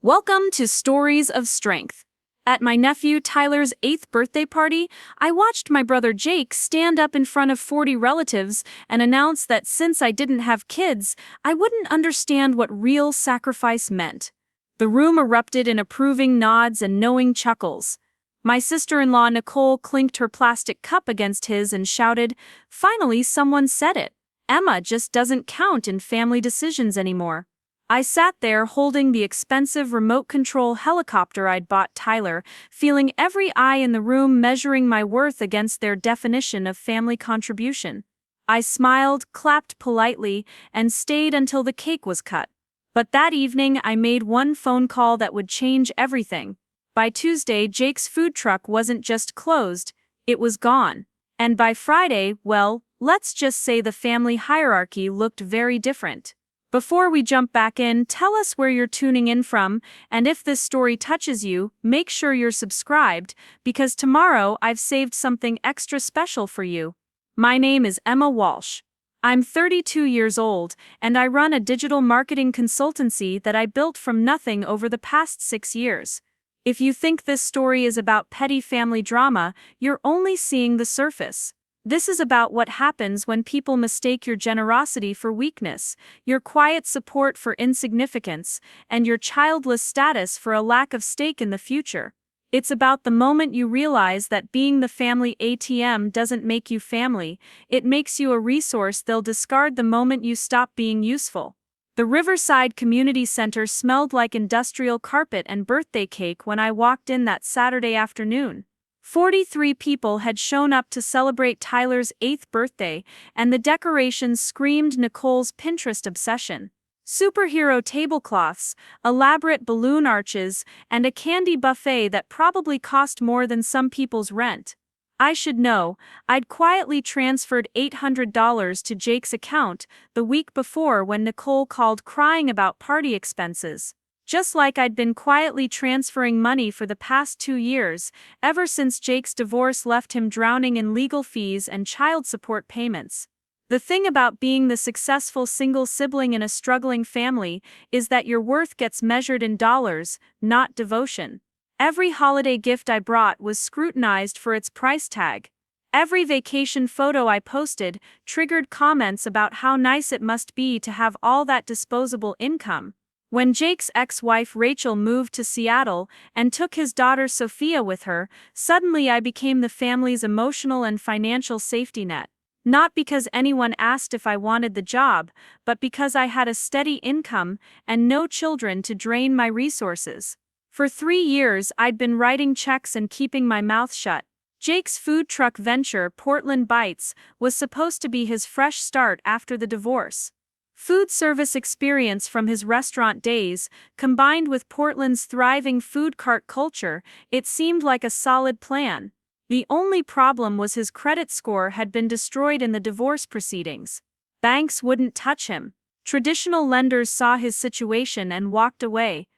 Welcome to Stories of Strength. At my nephew Tyler's 8th birthday party, I watched my brother Jake stand up in front of 40 relatives and announce that since I didn't have kids, I wouldn't understand what real sacrifice meant. The room erupted in approving nods and knowing chuckles. My sister-in-law Nicole clinked her plastic cup against his and shouted, "Finally, someone said it. Emma just doesn't count in family decisions anymore." I sat there holding the expensive remote control helicopter I'd bought Tyler, feeling every eye in the room measuring my worth against their definition of family contribution. I smiled, clapped politely, and stayed until the cake was cut. But that evening I made one phone call that would change everything. By Tuesday, Jake's food truck wasn't just closed, it was gone. And by Friday, well, let's just say the family hierarchy looked very different. Before we jump back in, tell us where you're tuning in from, and if this story touches you, make sure you're subscribed, because tomorrow I've saved something extra special for you. My name is Emma Walsh. I'm 32 years old, and I run a digital marketing consultancy that I built from nothing over the past 6 years. If you think this story is about petty family drama, you're only seeing the surface. This is about what happens when people mistake your generosity for weakness, your quiet support for insignificance, and your childless status for a lack of stake in the future. It's about the moment you realize that being the family ATM doesn't make you family, it makes you a resource they'll discard the moment you stop being useful. The Riverside Community Center smelled like industrial carpet and birthday cake when I walked in that Saturday afternoon. 43 people had shown up to celebrate Tyler's 8th birthday, and the decorations screamed Nicole's Pinterest obsession. Superhero tablecloths, elaborate balloon arches, and a candy buffet that probably cost more than some people's rent. I should know, I'd quietly transferred $800 to Jake's account the week before when Nicole called crying about party expenses. Just like I'd been quietly transferring money for the past 2 years, ever since Jake's divorce left him drowning in legal fees and child support payments. The thing about being the successful single sibling in a struggling family is that your worth gets measured in dollars, not devotion. Every holiday gift I brought was scrutinized for its price tag. Every vacation photo I posted triggered comments about how nice it must be to have all that disposable income. When Jake's ex-wife Rachel moved to Seattle and took his daughter Sophia with her, suddenly I became the family's emotional and financial safety net. Not because anyone asked if I wanted the job, but because I had a steady income and no children to drain my resources. For 3 years I'd been writing checks and keeping my mouth shut. Jake's food truck venture, Portland Bites, was supposed to be his fresh start after the divorce. Food service experience from his restaurant days, combined with Portland's thriving food cart culture, it seemed like a solid plan. The only problem was his credit score had been destroyed in the divorce proceedings. Banks wouldn't touch him. Traditional lenders saw his situation and walked away.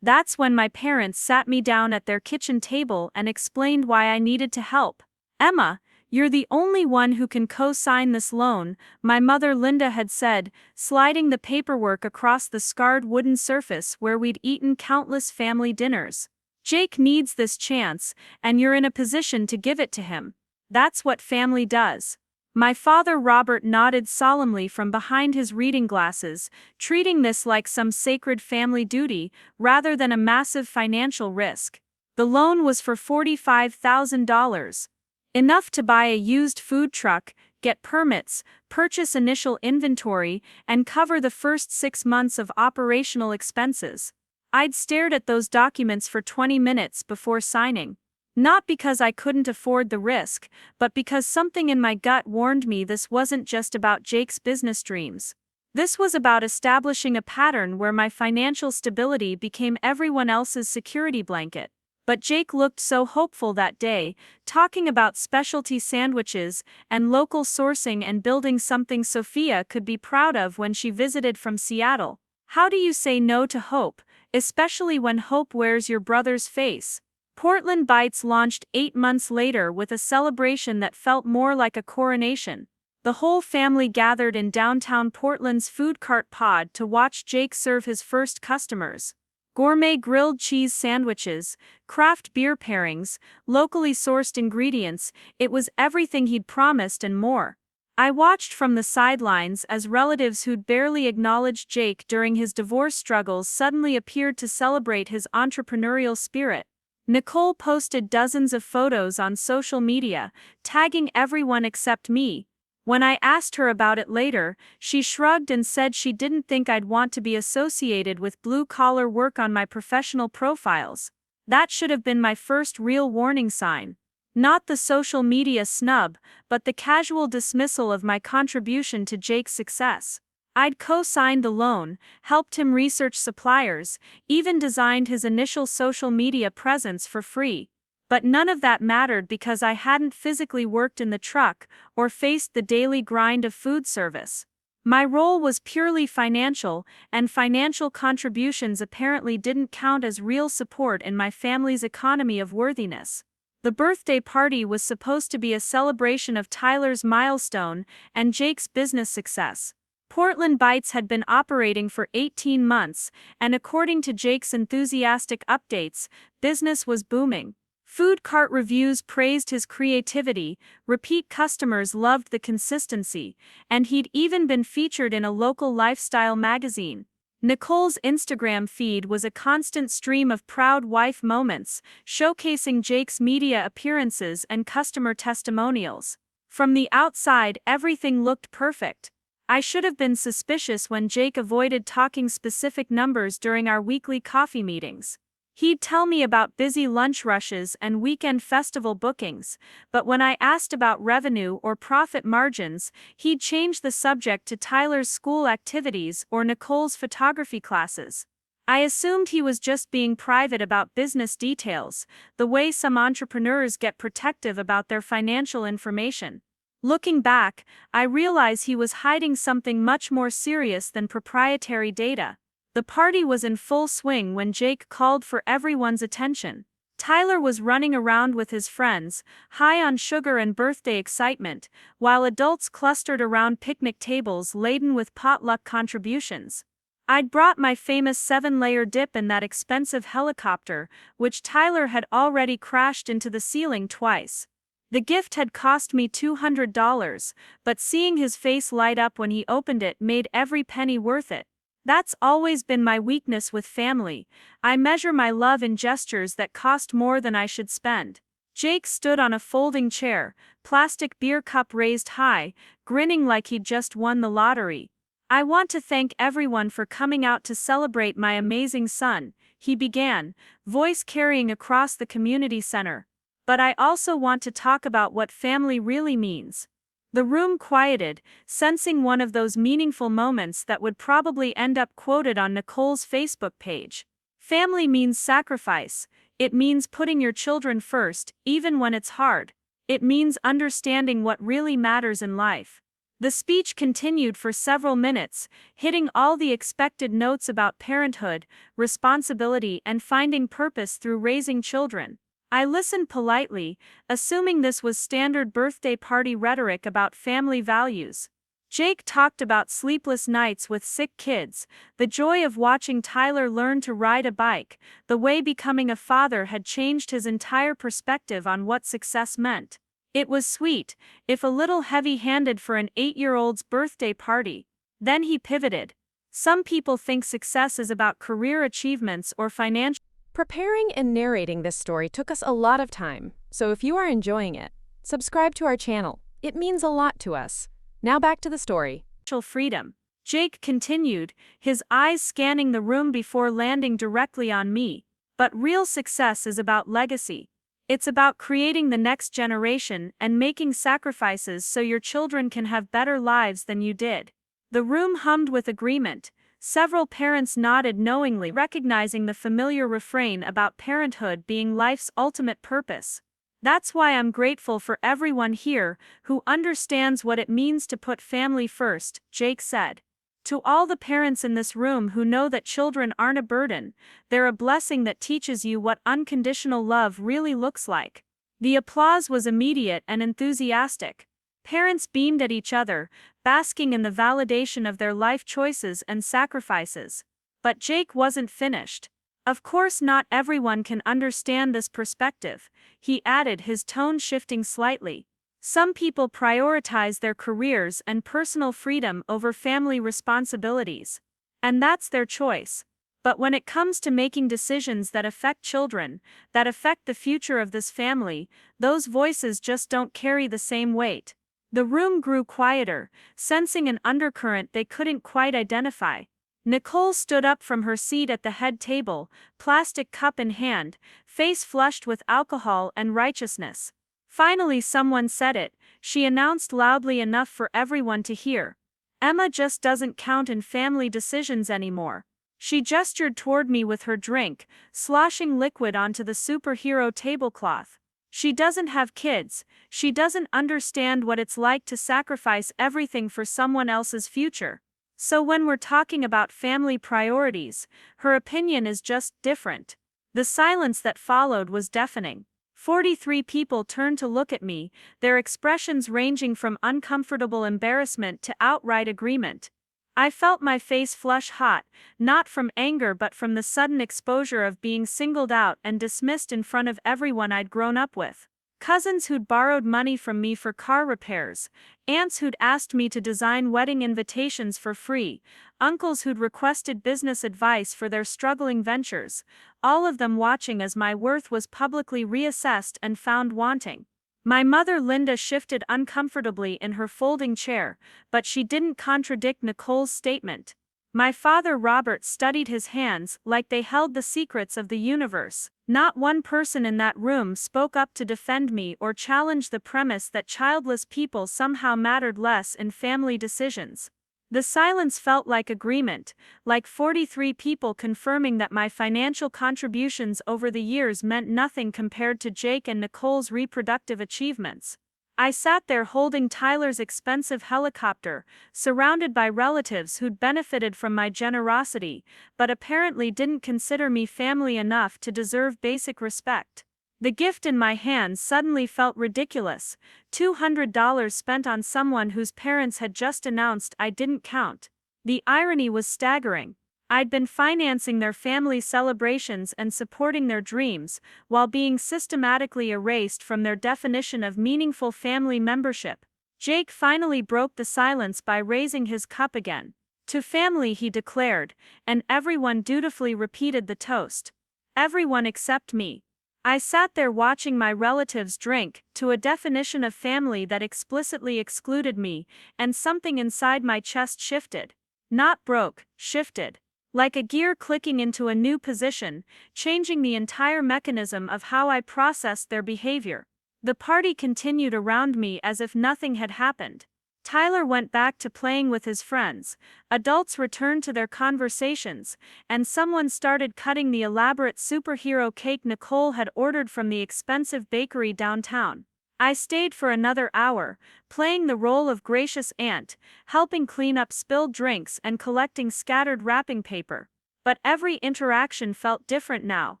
That's when my parents sat me down at their kitchen table and explained why I needed to help. "Emma, you're the only one who can co-sign this loan," my mother Linda had said, sliding the paperwork across the scarred wooden surface where we'd eaten countless family dinners. "Jake needs this chance, and you're in a position to give it to him. That's what family does." My father Robert nodded solemnly from behind his reading glasses, treating this like some sacred family duty rather than a massive financial risk. The loan was for $45,000. Enough to buy a used food truck, get permits, purchase initial inventory, and cover the first 6 months of operational expenses. I'd stared at those documents for 20 minutes before signing. Not because I couldn't afford the risk, but because something in my gut warned me this wasn't just about Jake's business dreams. This was about establishing a pattern where my financial stability became everyone else's security blanket. But Jake looked so hopeful that day, talking about specialty sandwiches and local sourcing and building something Sophia could be proud of when she visited from Seattle. How do you say no to hope, especially when hope wears your brother's face? Portland Bites launched 8 months later with a celebration that felt more like a coronation. The whole family gathered in downtown Portland's food cart pod to watch Jake serve his first customers. Gourmet grilled cheese sandwiches, craft beer pairings, locally sourced ingredients, it was everything he'd promised and more. I watched from the sidelines as relatives who'd barely acknowledged Jake during his divorce struggles suddenly appeared to celebrate his entrepreneurial spirit. Nicole posted dozens of photos on social media, tagging everyone except me. When I asked her about it later, she shrugged and said she didn't think I'd want to be associated with blue-collar work on my professional profiles. That should have been my first real warning sign. Not the social media snub, but the casual dismissal of my contribution to Jake's success. I'd co-signed the loan, helped him research suppliers, even designed his initial social media presence for free. But none of that mattered because I hadn't physically worked in the truck or faced the daily grind of food service. My role was purely financial, and financial contributions apparently didn't count as real support in my family's economy of worthiness. The birthday party was supposed to be a celebration of Tyler's milestone and Jake's business success. Portland Bites had been operating for 18 months, and according to Jake's enthusiastic updates, business was booming. Food cart reviews praised his creativity, repeat customers loved the consistency, and he'd even been featured in a local lifestyle magazine. Nicole's Instagram feed was a constant stream of proud wife moments, showcasing Jake's media appearances and customer testimonials. From the outside, everything looked perfect. I should have been suspicious when Jake avoided talking specific numbers during our weekly coffee meetings. He'd tell me about busy lunch rushes and weekend festival bookings, but when I asked about revenue or profit margins, he'd change the subject to Tyler's school activities or Nicole's photography classes. I assumed he was just being private about business details, the way some entrepreneurs get protective about their financial information. Looking back, I realize he was hiding something much more serious than proprietary data. The party was in full swing when Jake called for everyone's attention. Tyler was running around with his friends, high on sugar and birthday excitement, while adults clustered around picnic tables laden with potluck contributions. I'd brought my famous 7-layer dip in that expensive helicopter, which Tyler had already crashed into the ceiling twice. The gift had cost me $200, but seeing his face light up when he opened it made every penny worth it. That's always been my weakness with family. I measure my love in gestures that cost more than I should spend. Jake stood on a folding chair, plastic beer cup raised high, grinning like he'd just won the lottery. I want to thank everyone for coming out to celebrate my amazing son, he began, voice carrying across the community center. But I also want to talk about what family really means. The room quieted, sensing one of those meaningful moments that would probably end up quoted on Nicole's Facebook page. Family means sacrifice. It means putting your children first, even when it's hard. It means understanding what really matters in life. The speech continued for several minutes, hitting all the expected notes about parenthood, responsibility, and finding purpose through raising children. I listened politely, assuming this was standard birthday party rhetoric about family values. Jake talked about sleepless nights with sick kids, the joy of watching Tyler learn to ride a bike, the way becoming a father had changed his entire perspective on what success meant. It was sweet, if a little heavy-handed for an 8-year-old's birthday party. Then he pivoted. Some people think success is about career achievements or financial. Preparing and narrating this story took us a lot of time, so if you are enjoying it, subscribe to our channel. It means a lot to us. Now back to the story. Freedom. Jake continued, his eyes scanning the room before landing directly on me. But real success is about legacy. It's about creating the next generation and making sacrifices so your children can have better lives than you did. The room hummed with agreement. Several parents nodded knowingly, recognizing the familiar refrain about parenthood being life's ultimate purpose. That's why I'm grateful for everyone here who understands what it means to put family first, Jake said. To all the parents in this room who know that children aren't a burden, they're a blessing that teaches you what unconditional love really looks like. The applause was immediate and enthusiastic. Parents beamed at each other, basking in the validation of their life choices and sacrifices. But Jake wasn't finished. Of course, not everyone can understand this perspective, he added, his tone shifting slightly. Some people prioritize their careers and personal freedom over family responsibilities. And that's their choice. But when it comes to making decisions that affect children, that affect the future of this family, those voices just don't carry the same weight. The room grew quieter, sensing an undercurrent they couldn't quite identify. Nicole stood up from her seat at the head table, plastic cup in hand, face flushed with alcohol and righteousness. Finally, someone said it, she announced loudly enough for everyone to hear. Emma just doesn't count in family decisions anymore. She gestured toward me with her drink, sloshing liquid onto the superhero tablecloth. She doesn't have kids, she doesn't understand what it's like to sacrifice everything for someone else's future. So when we're talking about family priorities, her opinion is just different. The silence that followed was deafening. 43 people turned to look at me, their expressions ranging from uncomfortable embarrassment to outright agreement. I felt my face flush hot, not from anger but from the sudden exposure of being singled out and dismissed in front of everyone I'd grown up with. Cousins who'd borrowed money from me for car repairs, aunts who'd asked me to design wedding invitations for free, uncles who'd requested business advice for their struggling ventures, all of them watching as my worth was publicly reassessed and found wanting. My mother Linda shifted uncomfortably in her folding chair, but she didn't contradict Nicole's statement. My father Robert studied his hands like they held the secrets of the universe. Not one person in that room spoke up to defend me or challenge the premise that childless people somehow mattered less in family decisions. The silence felt like agreement, like 43 people confirming that my financial contributions over the years meant nothing compared to Jake and Nicole's reproductive achievements. I sat there holding Tyler's expensive helicopter, surrounded by relatives who'd benefited from my generosity, but apparently didn't consider me family enough to deserve basic respect. The gift in my hands suddenly felt ridiculous, $200 spent on someone whose parents had just announced I didn't count. The irony was staggering. I'd been financing their family celebrations and supporting their dreams, while being systematically erased from their definition of meaningful family membership. Jake finally broke the silence by raising his cup again. To family, he declared, and everyone dutifully repeated the toast. Everyone except me. I sat there watching my relatives drink to a definition of family that explicitly excluded me, and something inside my chest shifted. Not broke, shifted. Like a gear clicking into a new position, changing the entire mechanism of how I processed their behavior. The party continued around me as if nothing had happened. Tyler went back to playing with his friends, adults returned to their conversations, and someone started cutting the elaborate superhero cake Nicole had ordered from the expensive bakery downtown. I stayed for another hour, playing the role of gracious aunt, helping clean up spilled drinks and collecting scattered wrapping paper. But every interaction felt different now,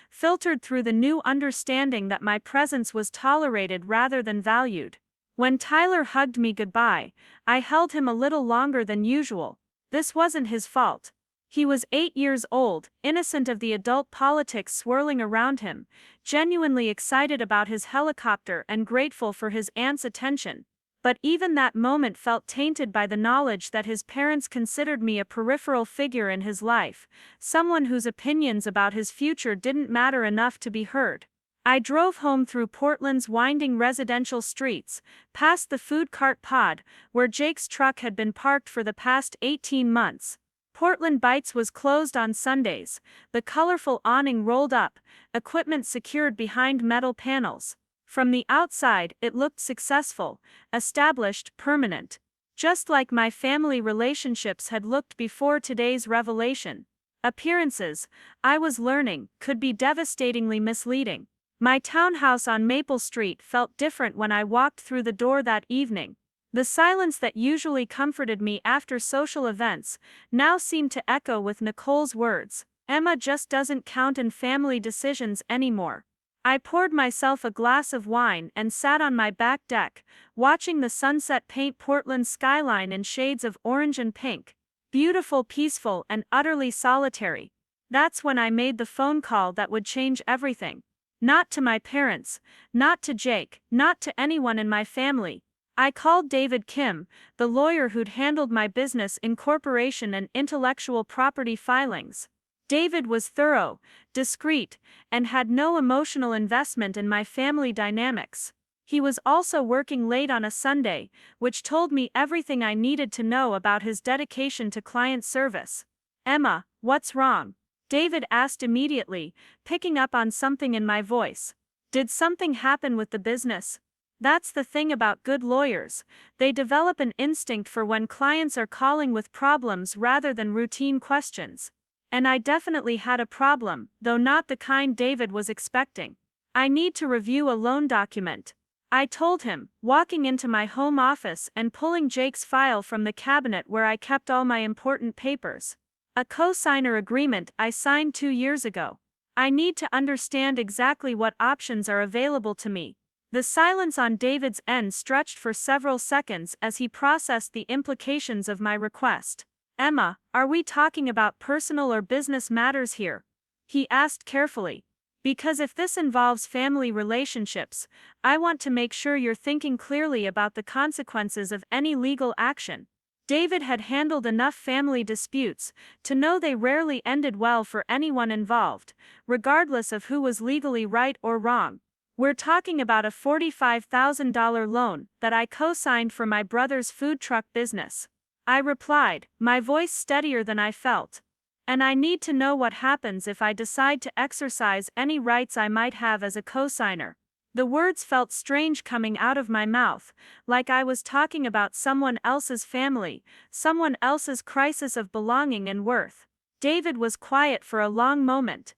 filtered through the new understanding that my presence was tolerated rather than valued. When Tyler hugged me goodbye, I held him a little longer than usual. This wasn't his fault. He was 8 years old, innocent of the adult politics swirling around him, genuinely excited about his helicopter and grateful for his aunt's attention. But even that moment felt tainted by the knowledge that his parents considered me a peripheral figure in his life, someone whose opinions about his future didn't matter enough to be heard. I drove home through Portland's winding residential streets, past the food cart pod, where Jake's truck had been parked for the past 18 months. Portland Bites was closed on Sundays, the colorful awning rolled up, equipment secured behind metal panels. From the outside, it looked successful, established, permanent. Just like my family relationships had looked before today's revelation. Appearances, I was learning, could be devastatingly misleading. My townhouse on Maple Street felt different when I walked through the door that evening. The silence that usually comforted me after social events now seemed to echo with Nicole's words. Emma just doesn't count in family decisions anymore. I poured myself a glass of wine and sat on my back deck, watching the sunset paint Portland's skyline in shades of orange and pink. Beautiful, peaceful, and utterly solitary. That's when I made the phone call that would change everything. Not to my parents, not to Jake, not to anyone in my family. I called David Kim, the lawyer who'd handled my business incorporation and intellectual property filings. David was thorough, discreet, and had no emotional investment in my family dynamics. He was also working late on a Sunday, which told me everything I needed to know about his dedication to client service. Emma, what's wrong? David asked immediately, picking up on something in my voice. Did something happen with the business? That's the thing about good lawyers, they develop an instinct for when clients are calling with problems rather than routine questions. And I definitely had a problem, though not the kind David was expecting. I need to review a loan document. I told him, walking into my home office and pulling Jake's file from the cabinet where I kept all my important papers. A co-signer agreement I signed 2 years ago. I need to understand exactly what options are available to me. The silence on David's end stretched for several seconds as he processed the implications of my request. Emma, are we talking about personal or business matters here? He asked carefully. Because if this involves family relationships, I want to make sure you're thinking clearly about the consequences of any legal action. David had handled enough family disputes to know they rarely ended well for anyone involved, regardless of who was legally right or wrong. We're talking about a $45,000 loan that I co-signed for my brother's food truck business. I replied, my voice steadier than I felt. And I need to know what happens if I decide to exercise any rights I might have as a co-signer. The words felt strange coming out of my mouth, like I was talking about someone else's family, someone else's crisis of belonging and worth. David was quiet for a long moment.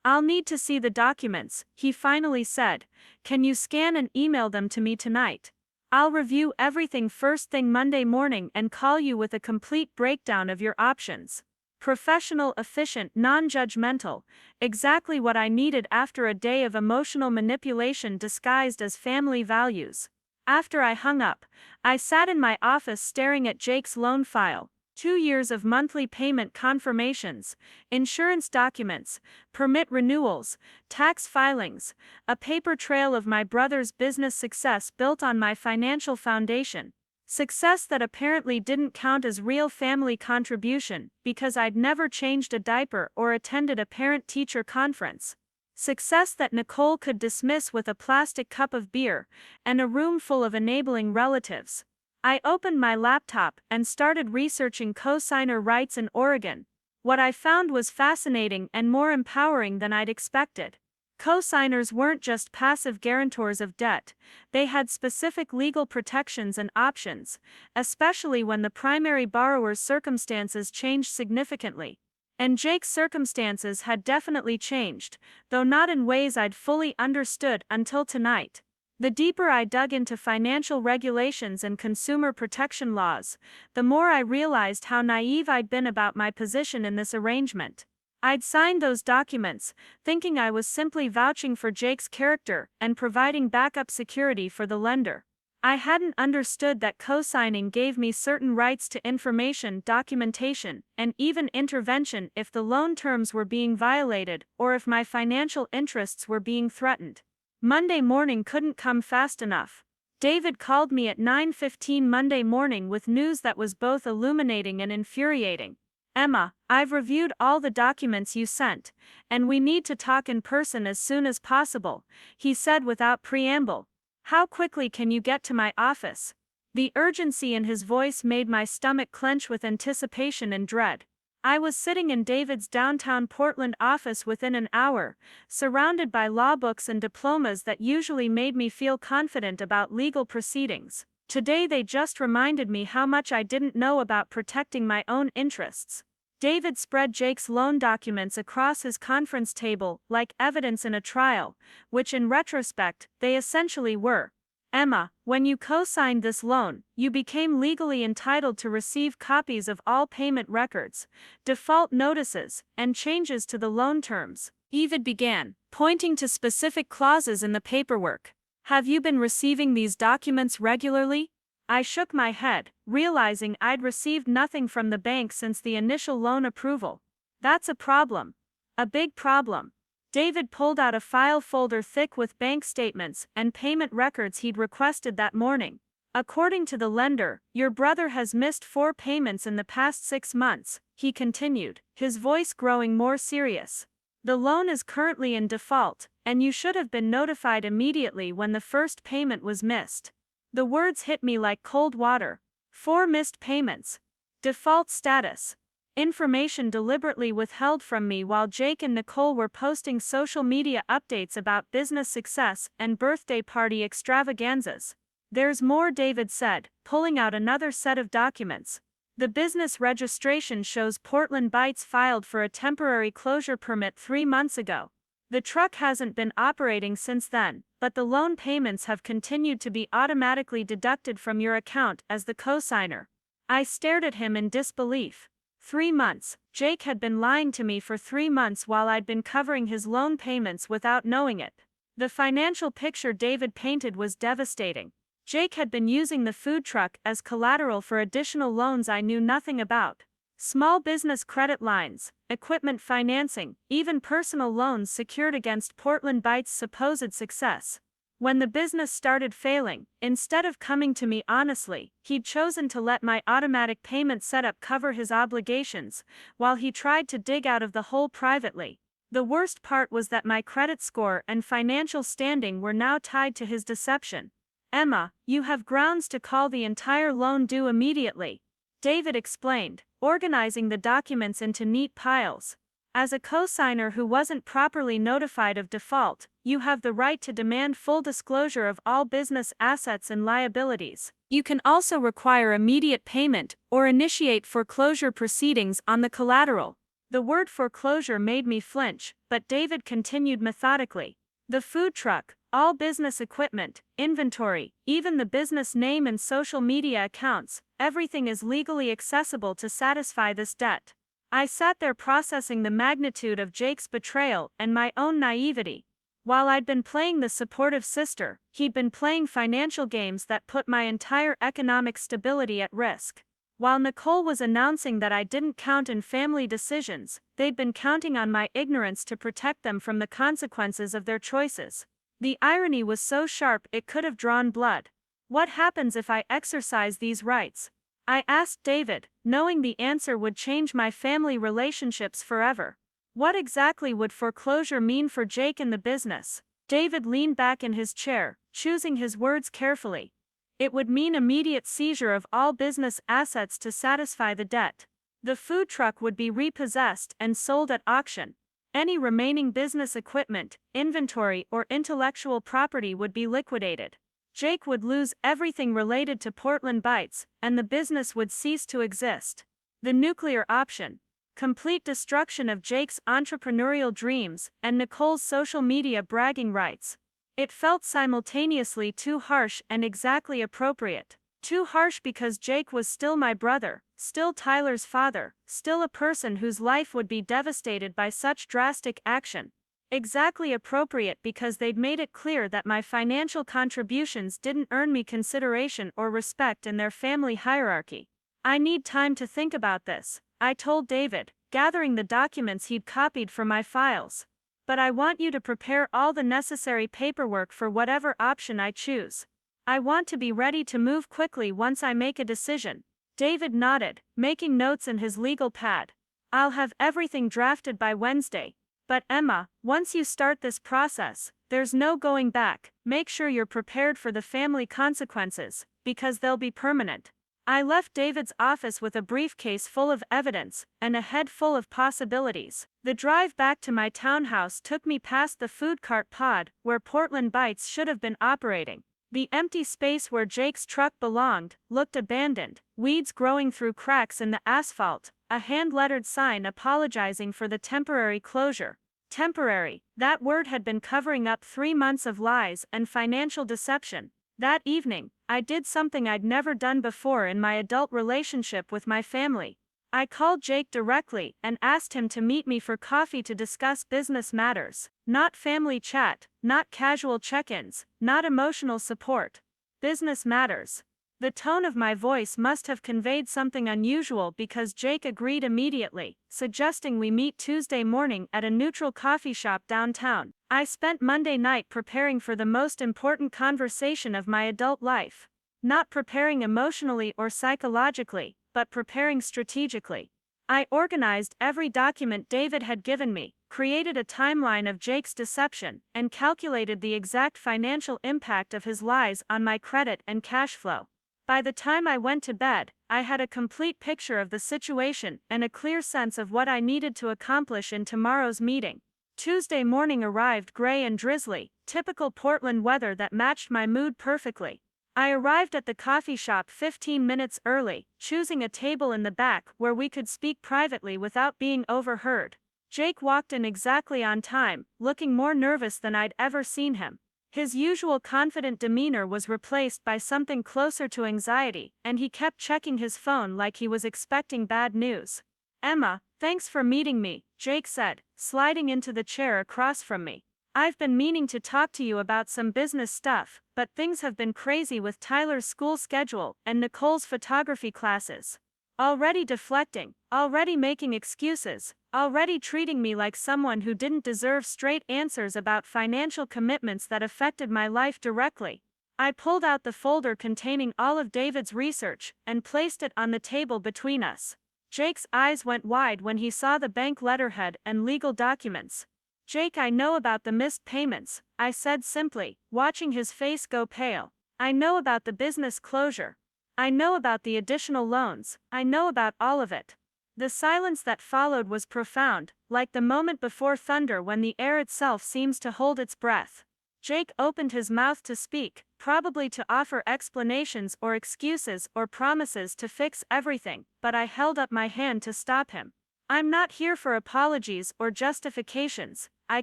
I'll need to see the documents, he finally said. Can you scan and email them to me tonight? I'll review everything first thing Monday morning and call you with a complete breakdown of your options. Professional, efficient, non-judgmental, exactly what I needed after a day of emotional manipulation disguised as family values. After I hung up, I sat in my office staring at Jake's loan file. 2 years of monthly payment confirmations, insurance documents, permit renewals, tax filings, a paper trail of my brother's business success built on my financial foundation. Success that apparently didn't count as real family contribution because I'd never changed a diaper or attended a parent-teacher conference. Success that Nicole could dismiss with a plastic cup of beer and a room full of enabling relatives. I opened my laptop and started researching co-signer rights in Oregon. What I found was fascinating and more empowering than I'd expected. Co-signers weren't just passive guarantors of debt, they had specific legal protections and options, especially when the primary borrower's circumstances changed significantly. And Jake's circumstances had definitely changed, though not in ways I'd fully understood until tonight. The deeper I dug into financial regulations and consumer protection laws, the more I realized how naive I'd been about my position in this arrangement. I'd signed those documents, thinking I was simply vouching for Jake's character and providing backup security for the lender. I hadn't understood that co-signing gave me certain rights to information, documentation, and even intervention if the loan terms were being violated or if my financial interests were being threatened. Monday morning couldn't come fast enough. David called me at 9:15 Monday morning with news that was both illuminating and infuriating. Emma, I've reviewed all the documents you sent, and we need to talk in person as soon as possible, he said without preamble. How quickly can you get to my office? The urgency in his voice made my stomach clench with anticipation and dread. I was sitting in David's downtown Portland office within an hour, surrounded by law books and diplomas that usually made me feel confident about legal proceedings. Today they just reminded me how much I didn't know about protecting my own interests. David spread Jake's loan documents across his conference table like evidence in a trial, which in retrospect, they essentially were. Emma, when you co-signed this loan, you became legally entitled to receive copies of all payment records, default notices, and changes to the loan terms. David began, pointing to specific clauses in the paperwork. Have you been receiving these documents regularly? I shook my head, realizing I'd received nothing from the bank since the initial loan approval. That's a problem. A big problem. David pulled out a file folder thick with bank statements and payment records he'd requested that morning. According to the lender, your brother has missed 4 payments in the past 6 months, he continued, his voice growing more serious. The loan is currently in default, and you should have been notified immediately when the first payment was missed. The words hit me like cold water. 4 missed payments. Default status. Information deliberately withheld from me while Jake and Nicole were posting social media updates about business success and birthday party extravaganzas. There's more, David said, pulling out another set of documents. The business registration shows Portland Bites filed for a temporary closure permit 3 months ago. The truck hasn't been operating since then, but the loan payments have continued to be automatically deducted from your account as the cosigner. I stared at him in disbelief. 3 months. Jake had been lying to me for 3 months while I'd been covering his loan payments without knowing it. The financial picture David painted was devastating. Jake had been using the food truck as collateral for additional loans I knew nothing about. Small business credit lines, equipment financing, even personal loans secured against Portland Bites' supposed success. When the business started failing, instead of coming to me honestly, he'd chosen to let my automatic payment setup cover his obligations, while he tried to dig out of the hole privately. The worst part was that my credit score and financial standing were now tied to his deception. Emma, you have grounds to call the entire loan due immediately, David explained, organizing the documents into neat piles. As a cosigner who wasn't properly notified of default, you have the right to demand full disclosure of all business assets and liabilities. You can also require immediate payment or initiate foreclosure proceedings on the collateral. The word foreclosure made me flinch, but David continued methodically. The food truck, all business equipment, inventory, even the business name and social media accounts, everything is legally accessible to satisfy this debt. I sat there processing the magnitude of Jake's betrayal and my own naivety. While I'd been playing the supportive sister, he'd been playing financial games that put my entire economic stability at risk. While Nicole was announcing that I didn't count in family decisions, they'd been counting on my ignorance to protect them from the consequences of their choices. The irony was so sharp it could have drawn blood. What happens if I exercise these rights? I asked David, knowing the answer would change my family relationships forever. What exactly would foreclosure mean for Jake and the business? David leaned back in his chair, choosing his words carefully. It would mean immediate seizure of all business assets to satisfy the debt. The food truck would be repossessed and sold at auction. Any remaining business equipment, inventory, or intellectual property would be liquidated. Jake would lose everything related to Portland Bites, and the business would cease to exist. The nuclear option. Complete destruction of Jake's entrepreneurial dreams and Nicole's social media bragging rights. It felt simultaneously too harsh and exactly appropriate. Too harsh because Jake was still my brother, still Tyler's father, still a person whose life would be devastated by such drastic action. Exactly appropriate because they'd made it clear that my financial contributions didn't earn me consideration or respect in their family hierarchy. I need time to think about this, I told David, gathering the documents he'd copied from my files. But I want you to prepare all the necessary paperwork for whatever option I choose. I want to be ready to move quickly once I make a decision. David nodded, making notes in his legal pad. I'll have everything drafted by Wednesday. But Emma, once you start this process, there's no going back. Make sure you're prepared for the family consequences, because they'll be permanent. I left David's office with a briefcase full of evidence and a head full of possibilities. The drive back to my townhouse took me past the food cart pod where Portland Bites should have been operating. The empty space where Jake's truck belonged looked abandoned, weeds growing through cracks in the asphalt, a hand-lettered sign apologizing for the temporary closure. Temporary, that word had been covering up 3 months of lies and financial deception. That evening, I did something I'd never done before in my adult relationship with my family. I called Jake directly and asked him to meet me for coffee to discuss business matters. Not family chat, not casual check-ins, not emotional support. Business matters. The tone of my voice must have conveyed something unusual because Jake agreed immediately, suggesting we meet Tuesday morning at a neutral coffee shop downtown. I spent Monday night preparing for the most important conversation of my adult life. Not preparing emotionally or psychologically, but preparing strategically. I organized every document David had given me, created a timeline of Jake's deception, and calculated the exact financial impact of his lies on my credit and cash flow. By the time I went to bed, I had a complete picture of the situation and a clear sense of what I needed to accomplish in tomorrow's meeting. Tuesday morning arrived gray and drizzly, typical Portland weather that matched my mood perfectly. I arrived at the coffee shop 15 minutes early, choosing a table in the back where we could speak privately without being overheard. Jake walked in exactly on time, looking more nervous than I'd ever seen him. His usual confident demeanor was replaced by something closer to anxiety, and he kept checking his phone like he was expecting bad news. "Emma, thanks for meeting me," Jake said, sliding into the chair across from me. "I've been meaning to talk to you about some business stuff, but things have been crazy with Tyler's school schedule and Nicole's photography classes. Already deflecting, already making excuses, already treating me like someone who didn't deserve straight answers about financial commitments that affected my life directly." I pulled out the folder containing all of David's research and placed it on the table between us. Jake's eyes went wide when he saw the bank letterhead and legal documents. "Jake, I know about the missed payments," I said simply, watching his face go pale. "I know about the business closure. I know about the additional loans. I know about all of it." The silence that followed was profound, like the moment before thunder when the air itself seems to hold its breath. Jake opened his mouth to speak, probably to offer explanations or excuses or promises to fix everything, but I held up my hand to stop him. "I'm not here for apologies or justifications," I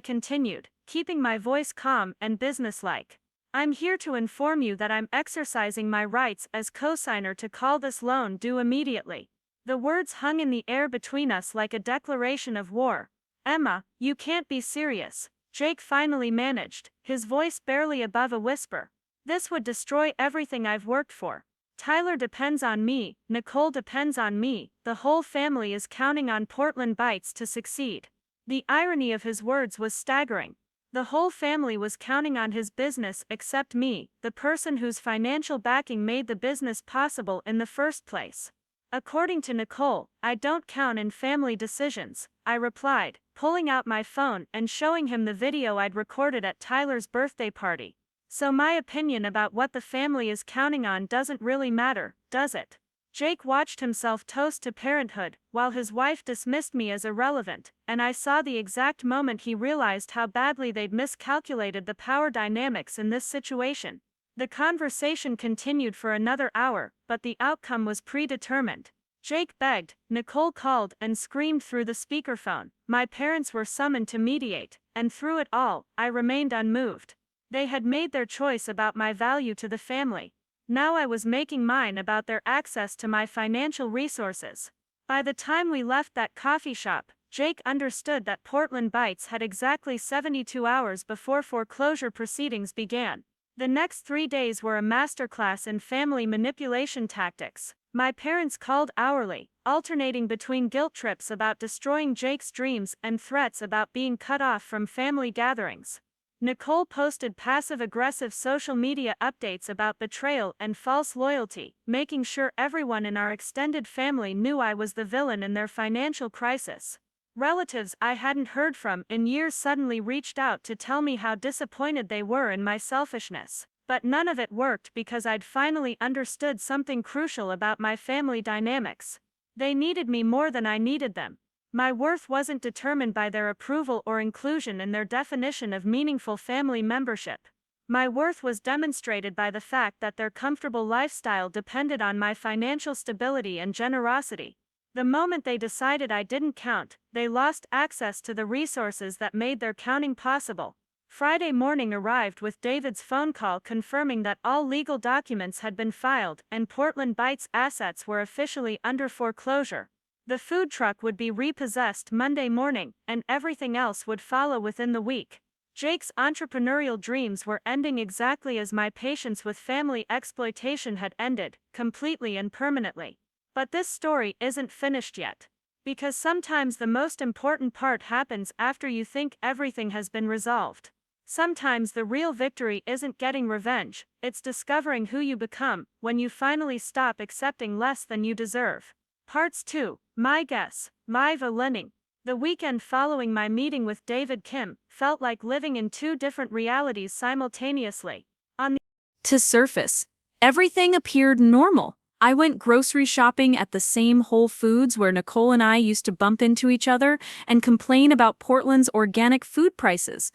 continued, keeping my voice calm and businesslike. "I'm here to inform you that I'm exercising my rights as cosigner to call this loan due immediately." The words hung in the air between us like a declaration of war. "Emma, you can't be serious," Jake finally managed, his voice barely above a whisper. "This would destroy everything I've worked for. Tyler depends on me, Nicole depends on me, the whole family is counting on Portland Bites to succeed." The irony of his words was staggering. The whole family was counting on his business except me, the person whose financial backing made the business possible in the first place. "According to Nicole, I don't count in family decisions," I replied, pulling out my phone and showing him the video I'd recorded at Tyler's birthday party. "So my opinion about what the family is counting on doesn't really matter, does it?" Jake watched himself toast to parenthood, while his wife dismissed me as irrelevant, and I saw the exact moment he realized how badly they'd miscalculated the power dynamics in this situation. The conversation continued for another hour, but the outcome was predetermined. Jake begged, Nicole called and screamed through the speakerphone, my parents were summoned to mediate, and through it all, I remained unmoved. They had made their choice about my value to the family. Now I was making mine about their access to my financial resources. By the time we left that coffee shop, Jake understood that Portland Bites had exactly 72 hours before foreclosure proceedings began. The next 3 days were a masterclass in family manipulation tactics. My parents called hourly, alternating between guilt trips about destroying Jake's dreams and threats about being cut off from family gatherings. Nicole posted passive-aggressive social media updates about betrayal and false loyalty, making sure everyone in our extended family knew I was the villain in their financial crisis. Relatives I hadn't heard from in years suddenly reached out to tell me how disappointed they were in my selfishness. But none of it worked because I'd finally understood something crucial about my family dynamics. They needed me more than I needed them. My worth wasn't determined by their approval or inclusion in their definition of meaningful family membership. My worth was demonstrated by the fact that their comfortable lifestyle depended on my financial stability and generosity. The moment they decided I didn't count, they lost access to the resources that made their counting possible. Friday morning arrived with David's phone call confirming that all legal documents had been filed and Portland Bites assets were officially under foreclosure. The food truck would be repossessed Monday morning, and everything else would follow within the week. Jake's entrepreneurial dreams were ending exactly as my patience with family exploitation had ended, completely and permanently. But this story isn't finished yet. Because sometimes the most important part happens after you think everything has been resolved. Sometimes the real victory isn't getting revenge, it's discovering who you become when you finally stop accepting less than you deserve. Parts 2. My guess. My learning. The weekend following my meeting with David Kim felt like living in two different realities simultaneously. On the to surface, everything appeared normal. I went grocery shopping at the same Whole Foods where Nicole and I used to bump into each other and complain about Portland's organic food prices.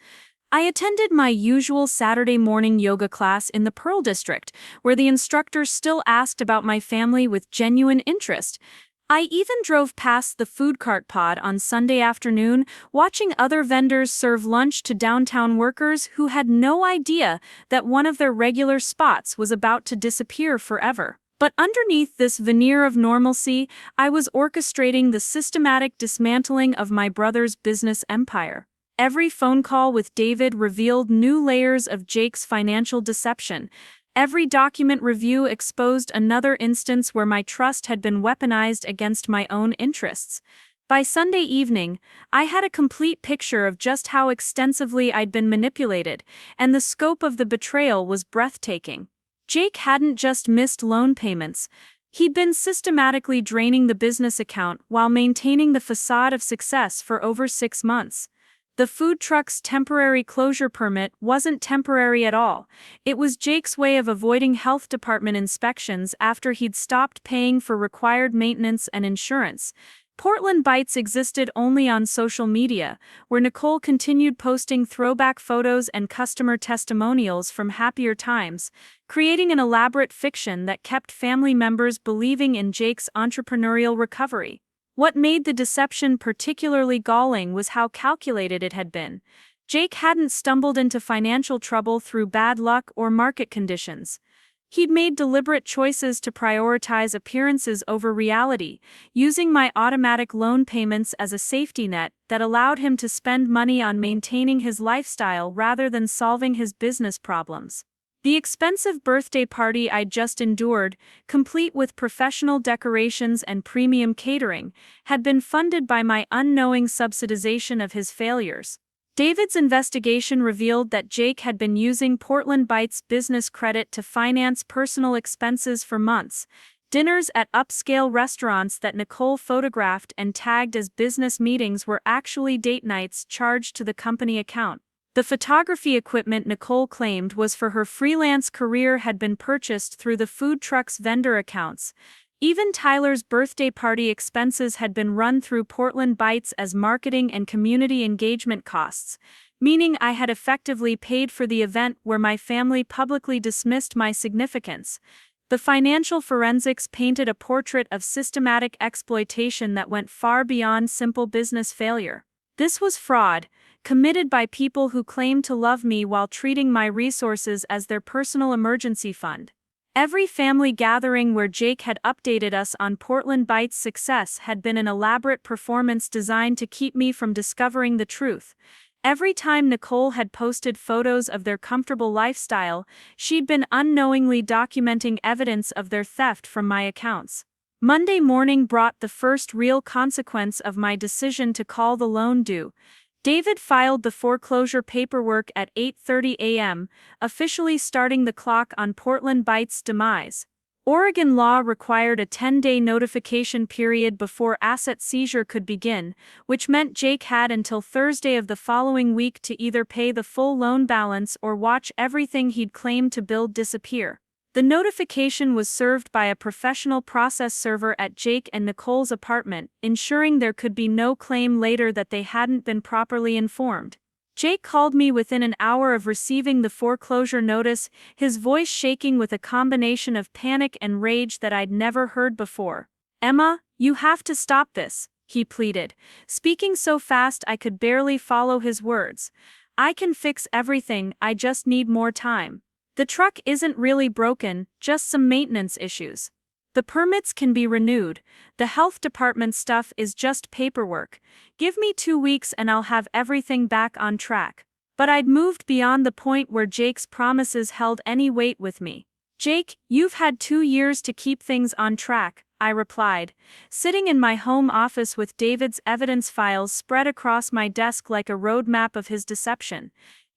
I attended my usual Saturday morning yoga class in the Pearl District, where the instructor still asked about my family with genuine interest. I even drove past the food cart pod on Sunday afternoon, watching other vendors serve lunch to downtown workers who had no idea that one of their regular spots was about to disappear forever. But underneath this veneer of normalcy, I was orchestrating the systematic dismantling of my brother's business empire. Every phone call with David revealed new layers of Jake's financial deception. Every document review exposed another instance where my trust had been weaponized against my own interests. By Sunday evening, I had a complete picture of just how extensively I'd been manipulated, and the scope of the betrayal was breathtaking. Jake hadn't just missed loan payments. He'd been systematically draining the business account while maintaining the facade of success for over 6 months. The food truck's temporary closure permit wasn't temporary at all. It was Jake's way of avoiding health department inspections after he'd stopped paying for required maintenance and insurance. Portland Bites existed only on social media, where Nicole continued posting throwback photos and customer testimonials from happier times, creating an elaborate fiction that kept family members believing in Jake's entrepreneurial recovery. What made the deception particularly galling was how calculated it had been. Jake hadn't stumbled into financial trouble through bad luck or market conditions. He'd made deliberate choices to prioritize appearances over reality, using my automatic loan payments as a safety net that allowed him to spend money on maintaining his lifestyle rather than solving his business problems. The expensive birthday party I'd just endured, complete with professional decorations and premium catering, had been funded by my unknowing subsidization of his failures. David's investigation revealed that Jake had been using Portland Bites business credit to finance personal expenses for months. Dinners at upscale restaurants that Nicole photographed and tagged as business meetings were actually date nights charged to the company account. The photography equipment Nicole claimed was for her freelance career had been purchased through the food truck's vendor accounts. Even Tyler's birthday party expenses had been run through Portland Bites as marketing and community engagement costs, meaning I had effectively paid for the event where my family publicly dismissed my significance. The financial forensics painted a portrait of systematic exploitation that went far beyond simple business failure. This was fraud, committed by people who claimed to love me while treating my resources as their personal emergency fund. Every family gathering where Jake had updated us on Portland Bites' success had been an elaborate performance designed to keep me from discovering the truth. Every time Nicole had posted photos of their comfortable lifestyle, she'd been unknowingly documenting evidence of their theft from my accounts. Monday morning brought the first real consequence of my decision to call the loan due. David filed the foreclosure paperwork at 8:30 a.m., officially starting the clock on Portland Bites' demise. Oregon law required a 10-day notification period before asset seizure could begin, which meant Jake had until Thursday of the following week to either pay the full loan balance or watch everything he'd claimed to build disappear. The notification was served by a professional process server at Jake and Nicole's apartment, ensuring there could be no claim later that they hadn't been properly informed. Jake called me within an hour of receiving the foreclosure notice, his voice shaking with a combination of panic and rage that I'd never heard before. "Emma, you have to stop this," he pleaded, speaking so fast I could barely follow his words. "I can fix everything, I just need more time. The truck isn't really broken, just some maintenance issues. The permits can be renewed, the health department stuff is just paperwork. Give me 2 weeks and I'll have everything back on track." But I'd moved beyond the point where Jake's promises held any weight with me. "Jake, you've had 2 years to keep things on track," I replied, sitting in my home office with David's evidence files spread across my desk like a roadmap of his deception.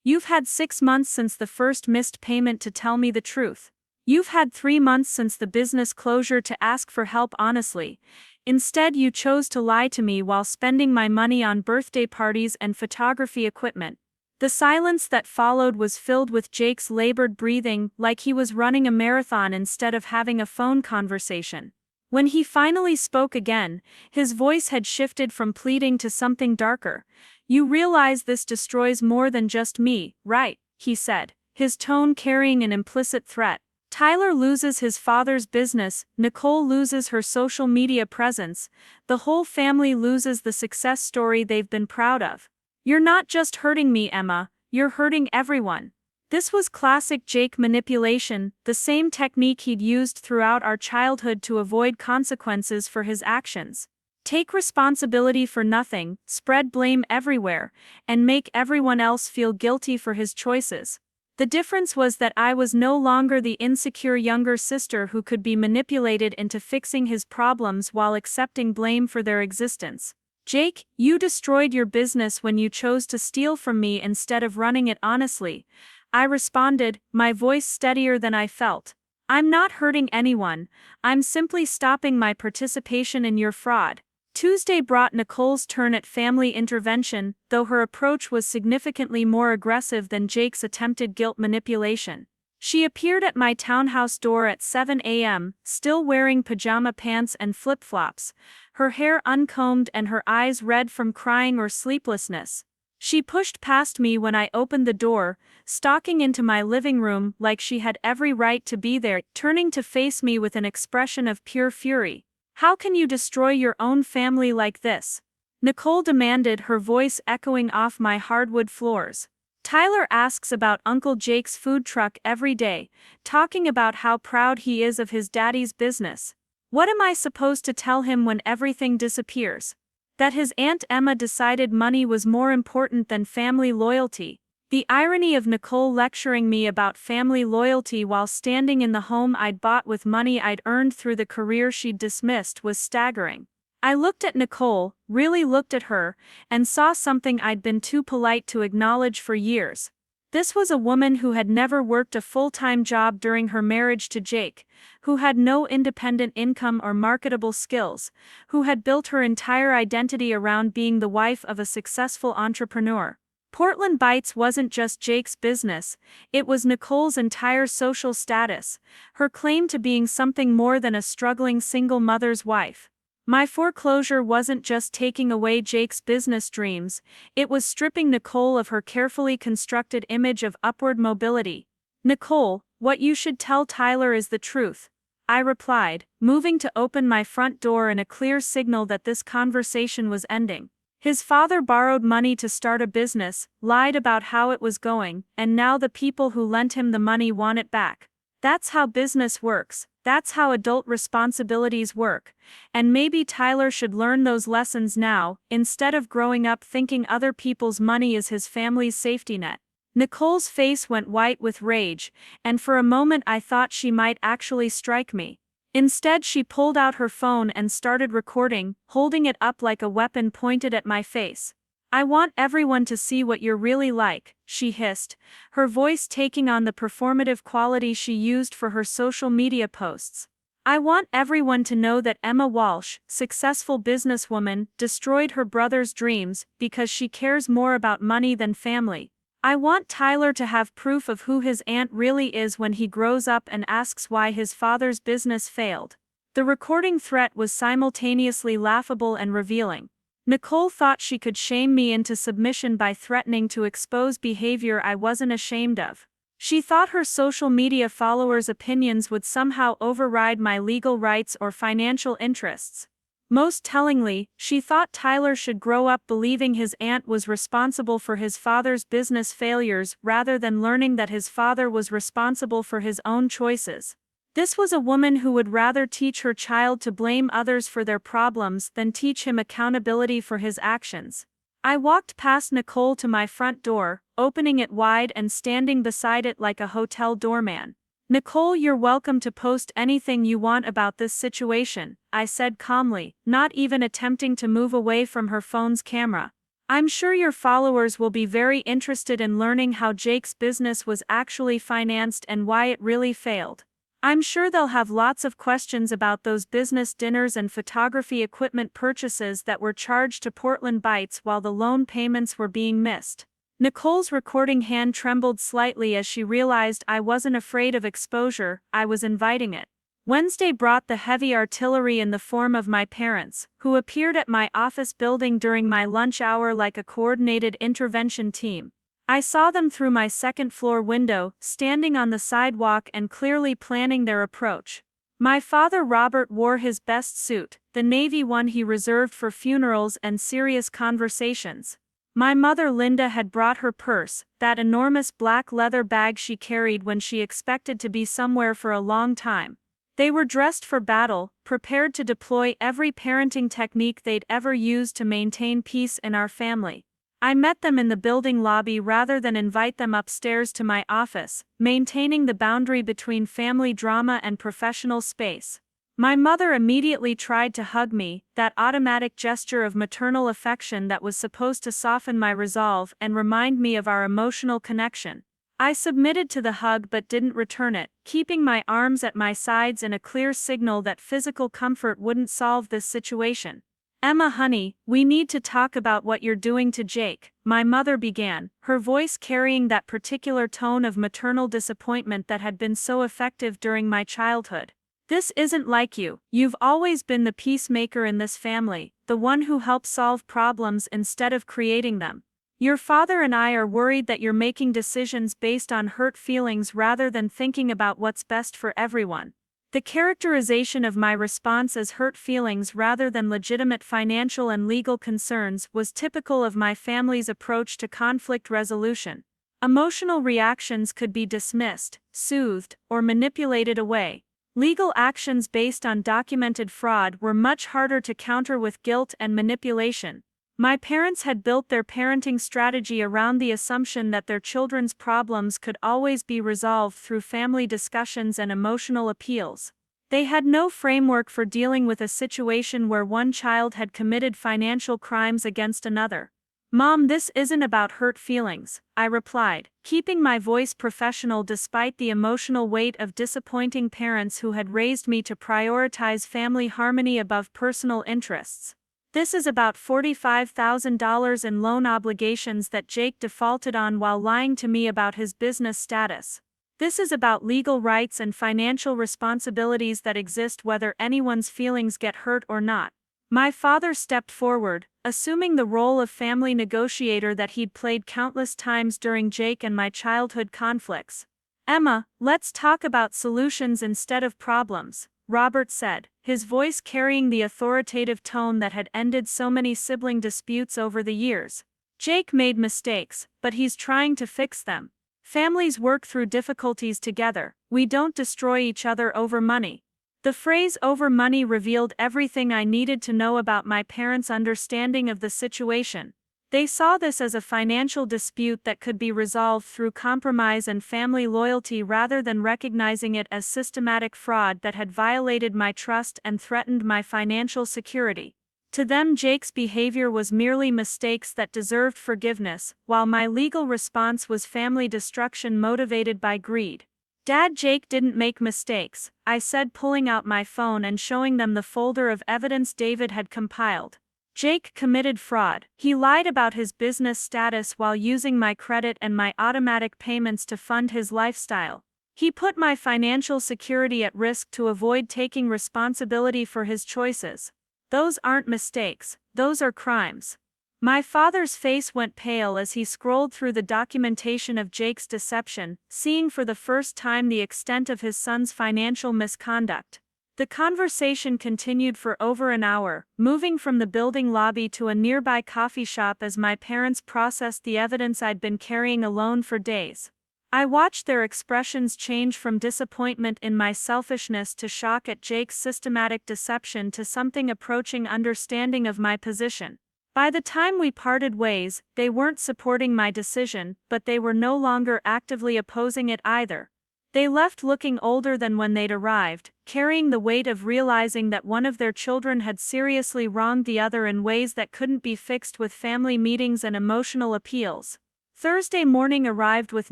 "You've had 6 months since the first missed payment to tell me the truth. You've had 3 months since the business closure to ask for help honestly. Instead, you chose to lie to me while spending my money on birthday parties and photography equipment." The silence that followed was filled with Jake's labored breathing, like he was running a marathon instead of having a phone conversation. When he finally spoke again, his voice had shifted from pleading to something darker. "You realize this destroys more than just me, right?" he said, his tone carrying an implicit threat. "Tyler loses his father's business, Nicole loses her social media presence, the whole family loses the success story they've been proud of. You're not just hurting me, Emma, you're hurting everyone." This was classic Jake manipulation, the same technique he'd used throughout our childhood to avoid consequences for his actions. Take responsibility for nothing, spread blame everywhere, and make everyone else feel guilty for his choices. The difference was that I was no longer the insecure younger sister who could be manipulated into fixing his problems while accepting blame for their existence. "Jake, you destroyed your business when you chose to steal from me instead of running it honestly," I responded, my voice steadier than I felt. "I'm not hurting anyone, I'm simply stopping my participation in your fraud." Tuesday brought Nicole's turn at family intervention, though her approach was significantly more aggressive than Jake's attempted guilt manipulation. She appeared at my townhouse door at 7 a.m., still wearing pajama pants and flip-flops, her hair uncombed and her eyes red from crying or sleeplessness. She pushed past me when I opened the door, stalking into my living room like she had every right to be there, turning to face me with an expression of pure fury. "How can you destroy your own family like this?" Nicole demanded, her voice echoing off my hardwood floors. "Tyler asks about Uncle Jake's food truck every day, talking about how proud he is of his daddy's business. What am I supposed to tell him when everything disappears? That his Aunt Emma decided money was more important than family loyalty." The irony of Nicole lecturing me about family loyalty while standing in the home I'd bought with money I'd earned through the career she'd dismissed was staggering. I looked at Nicole, really looked at her, and saw something I'd been too polite to acknowledge for years. This was a woman who had never worked a full-time job during her marriage to Jake, who had no independent income or marketable skills, who had built her entire identity around being the wife of a successful entrepreneur. Portland Bites wasn't just Jake's business, it was Nicole's entire social status, her claim to being something more than a struggling single mother's wife. My foreclosure wasn't just taking away Jake's business dreams, it was stripping Nicole of her carefully constructed image of upward mobility. "Nicole, what you should tell Tyler is the truth," I replied, moving to open my front door in a clear signal that this conversation was ending. "His father borrowed money to start a business, lied about how it was going, and now the people who lent him the money want it back. That's how business works. That's how adult responsibilities work, and maybe Tyler should learn those lessons now, instead of growing up thinking other people's money is his family's safety net." Nicole's face went white with rage, and for a moment I thought she might actually strike me. Instead, she pulled out her phone and started recording, holding it up like a weapon pointed at my face. "I want everyone to see what you're really like," she hissed, her voice taking on the performative quality she used for her social media posts. "I want everyone to know that Emma Walsh, successful businesswoman, destroyed her brother's dreams because she cares more about money than family. I want Tyler to have proof of who his aunt really is when he grows up and asks why his father's business failed." The recording threat was simultaneously laughable and revealing. Nicole thought she could shame me into submission by threatening to expose behavior I wasn't ashamed of. She thought her social media followers' opinions would somehow override my legal rights or financial interests. Most tellingly, she thought Tyler should grow up believing his aunt was responsible for his father's business failures rather than learning that his father was responsible for his own choices. This was a woman who would rather teach her child to blame others for their problems than teach him accountability for his actions. I walked past Nicole to my front door, opening it wide and standing beside it like a hotel doorman. Nicole, you're welcome to post anything you want about this situation, I said calmly, not even attempting to move away from her phone's camera. I'm sure your followers will be very interested in learning how Jake's business was actually financed and why it really failed. I'm sure they'll have lots of questions about those business dinners and photography equipment purchases that were charged to Portland Bites while the loan payments were being missed. Nicole's recording hand trembled slightly as she realized I wasn't afraid of exposure, I was inviting it. Wednesday brought the heavy artillery in the form of my parents, who appeared at my office building during my lunch hour like a coordinated intervention team. I saw them through my second-floor window, standing on the sidewalk and clearly planning their approach. My father Robert wore his best suit, the navy one he reserved for funerals and serious conversations. My mother Linda had brought her purse, that enormous black leather bag she carried when she expected to be somewhere for a long time. They were dressed for battle, prepared to deploy every parenting technique they'd ever used to maintain peace in our family. I met them in the building lobby rather than invite them upstairs to my office, maintaining the boundary between family drama and professional space. My mother immediately tried to hug me, that automatic gesture of maternal affection that was supposed to soften my resolve and remind me of our emotional connection. I submitted to the hug but didn't return it, keeping my arms at my sides in a clear signal that physical comfort wouldn't solve this situation. Emma, honey, we need to talk about what you're doing to Jake, my mother began, her voice carrying that particular tone of maternal disappointment that had been so effective during my childhood. This isn't like you. You've always been the peacemaker in this family, the one who helps solve problems instead of creating them. Your father and I are worried that you're making decisions based on hurt feelings rather than thinking about what's best for everyone. The characterization of my response as hurt feelings rather than legitimate financial and legal concerns was typical of my family's approach to conflict resolution. Emotional reactions could be dismissed, soothed, or manipulated away. Legal actions based on documented fraud were much harder to counter with guilt and manipulation. My parents had built their parenting strategy around the assumption that their children's problems could always be resolved through family discussions and emotional appeals. They had no framework for dealing with a situation where one child had committed financial crimes against another. Mom, this isn't about hurt feelings, I replied, keeping my voice professional despite the emotional weight of disappointing parents who had raised me to prioritize family harmony above personal interests. This is about $45,000 in loan obligations that Jake defaulted on while lying to me about his business status. This is about legal rights and financial responsibilities that exist whether anyone's feelings get hurt or not. My father stepped forward, assuming the role of family negotiator that he'd played countless times during Jake and my childhood conflicts. Emma, let's talk about solutions instead of problems, Robert said, his voice carrying the authoritative tone that had ended so many sibling disputes over the years. Jake made mistakes, but he's trying to fix them. Families work through difficulties together, we don't destroy each other over money. The phrase over money revealed everything I needed to know about my parents' understanding of the situation. They saw this as a financial dispute that could be resolved through compromise and family loyalty rather than recognizing it as systematic fraud that had violated my trust and threatened my financial security. To them, Jake's behavior was merely mistakes that deserved forgiveness, while my legal response was family destruction motivated by greed. Dad, Jake didn't make mistakes, I said, pulling out my phone and showing them the folder of evidence David had compiled. Jake committed fraud. He lied about his business status while using my credit and my automatic payments to fund his lifestyle. He put my financial security at risk to avoid taking responsibility for his choices. Those aren't mistakes, those are crimes. My father's face went pale as he scrolled through the documentation of Jake's deception, seeing for the first time the extent of his son's financial misconduct. The conversation continued for over an hour, moving from the building lobby to a nearby coffee shop as my parents processed the evidence I'd been carrying alone for days. I watched their expressions change from disappointment in my selfishness to shock at Jake's systematic deception to something approaching understanding of my position. By the time we parted ways, they weren't supporting my decision, but they were no longer actively opposing it either. They left looking older than when they'd arrived, carrying the weight of realizing that one of their children had seriously wronged the other in ways that couldn't be fixed with family meetings and emotional appeals. Thursday morning arrived with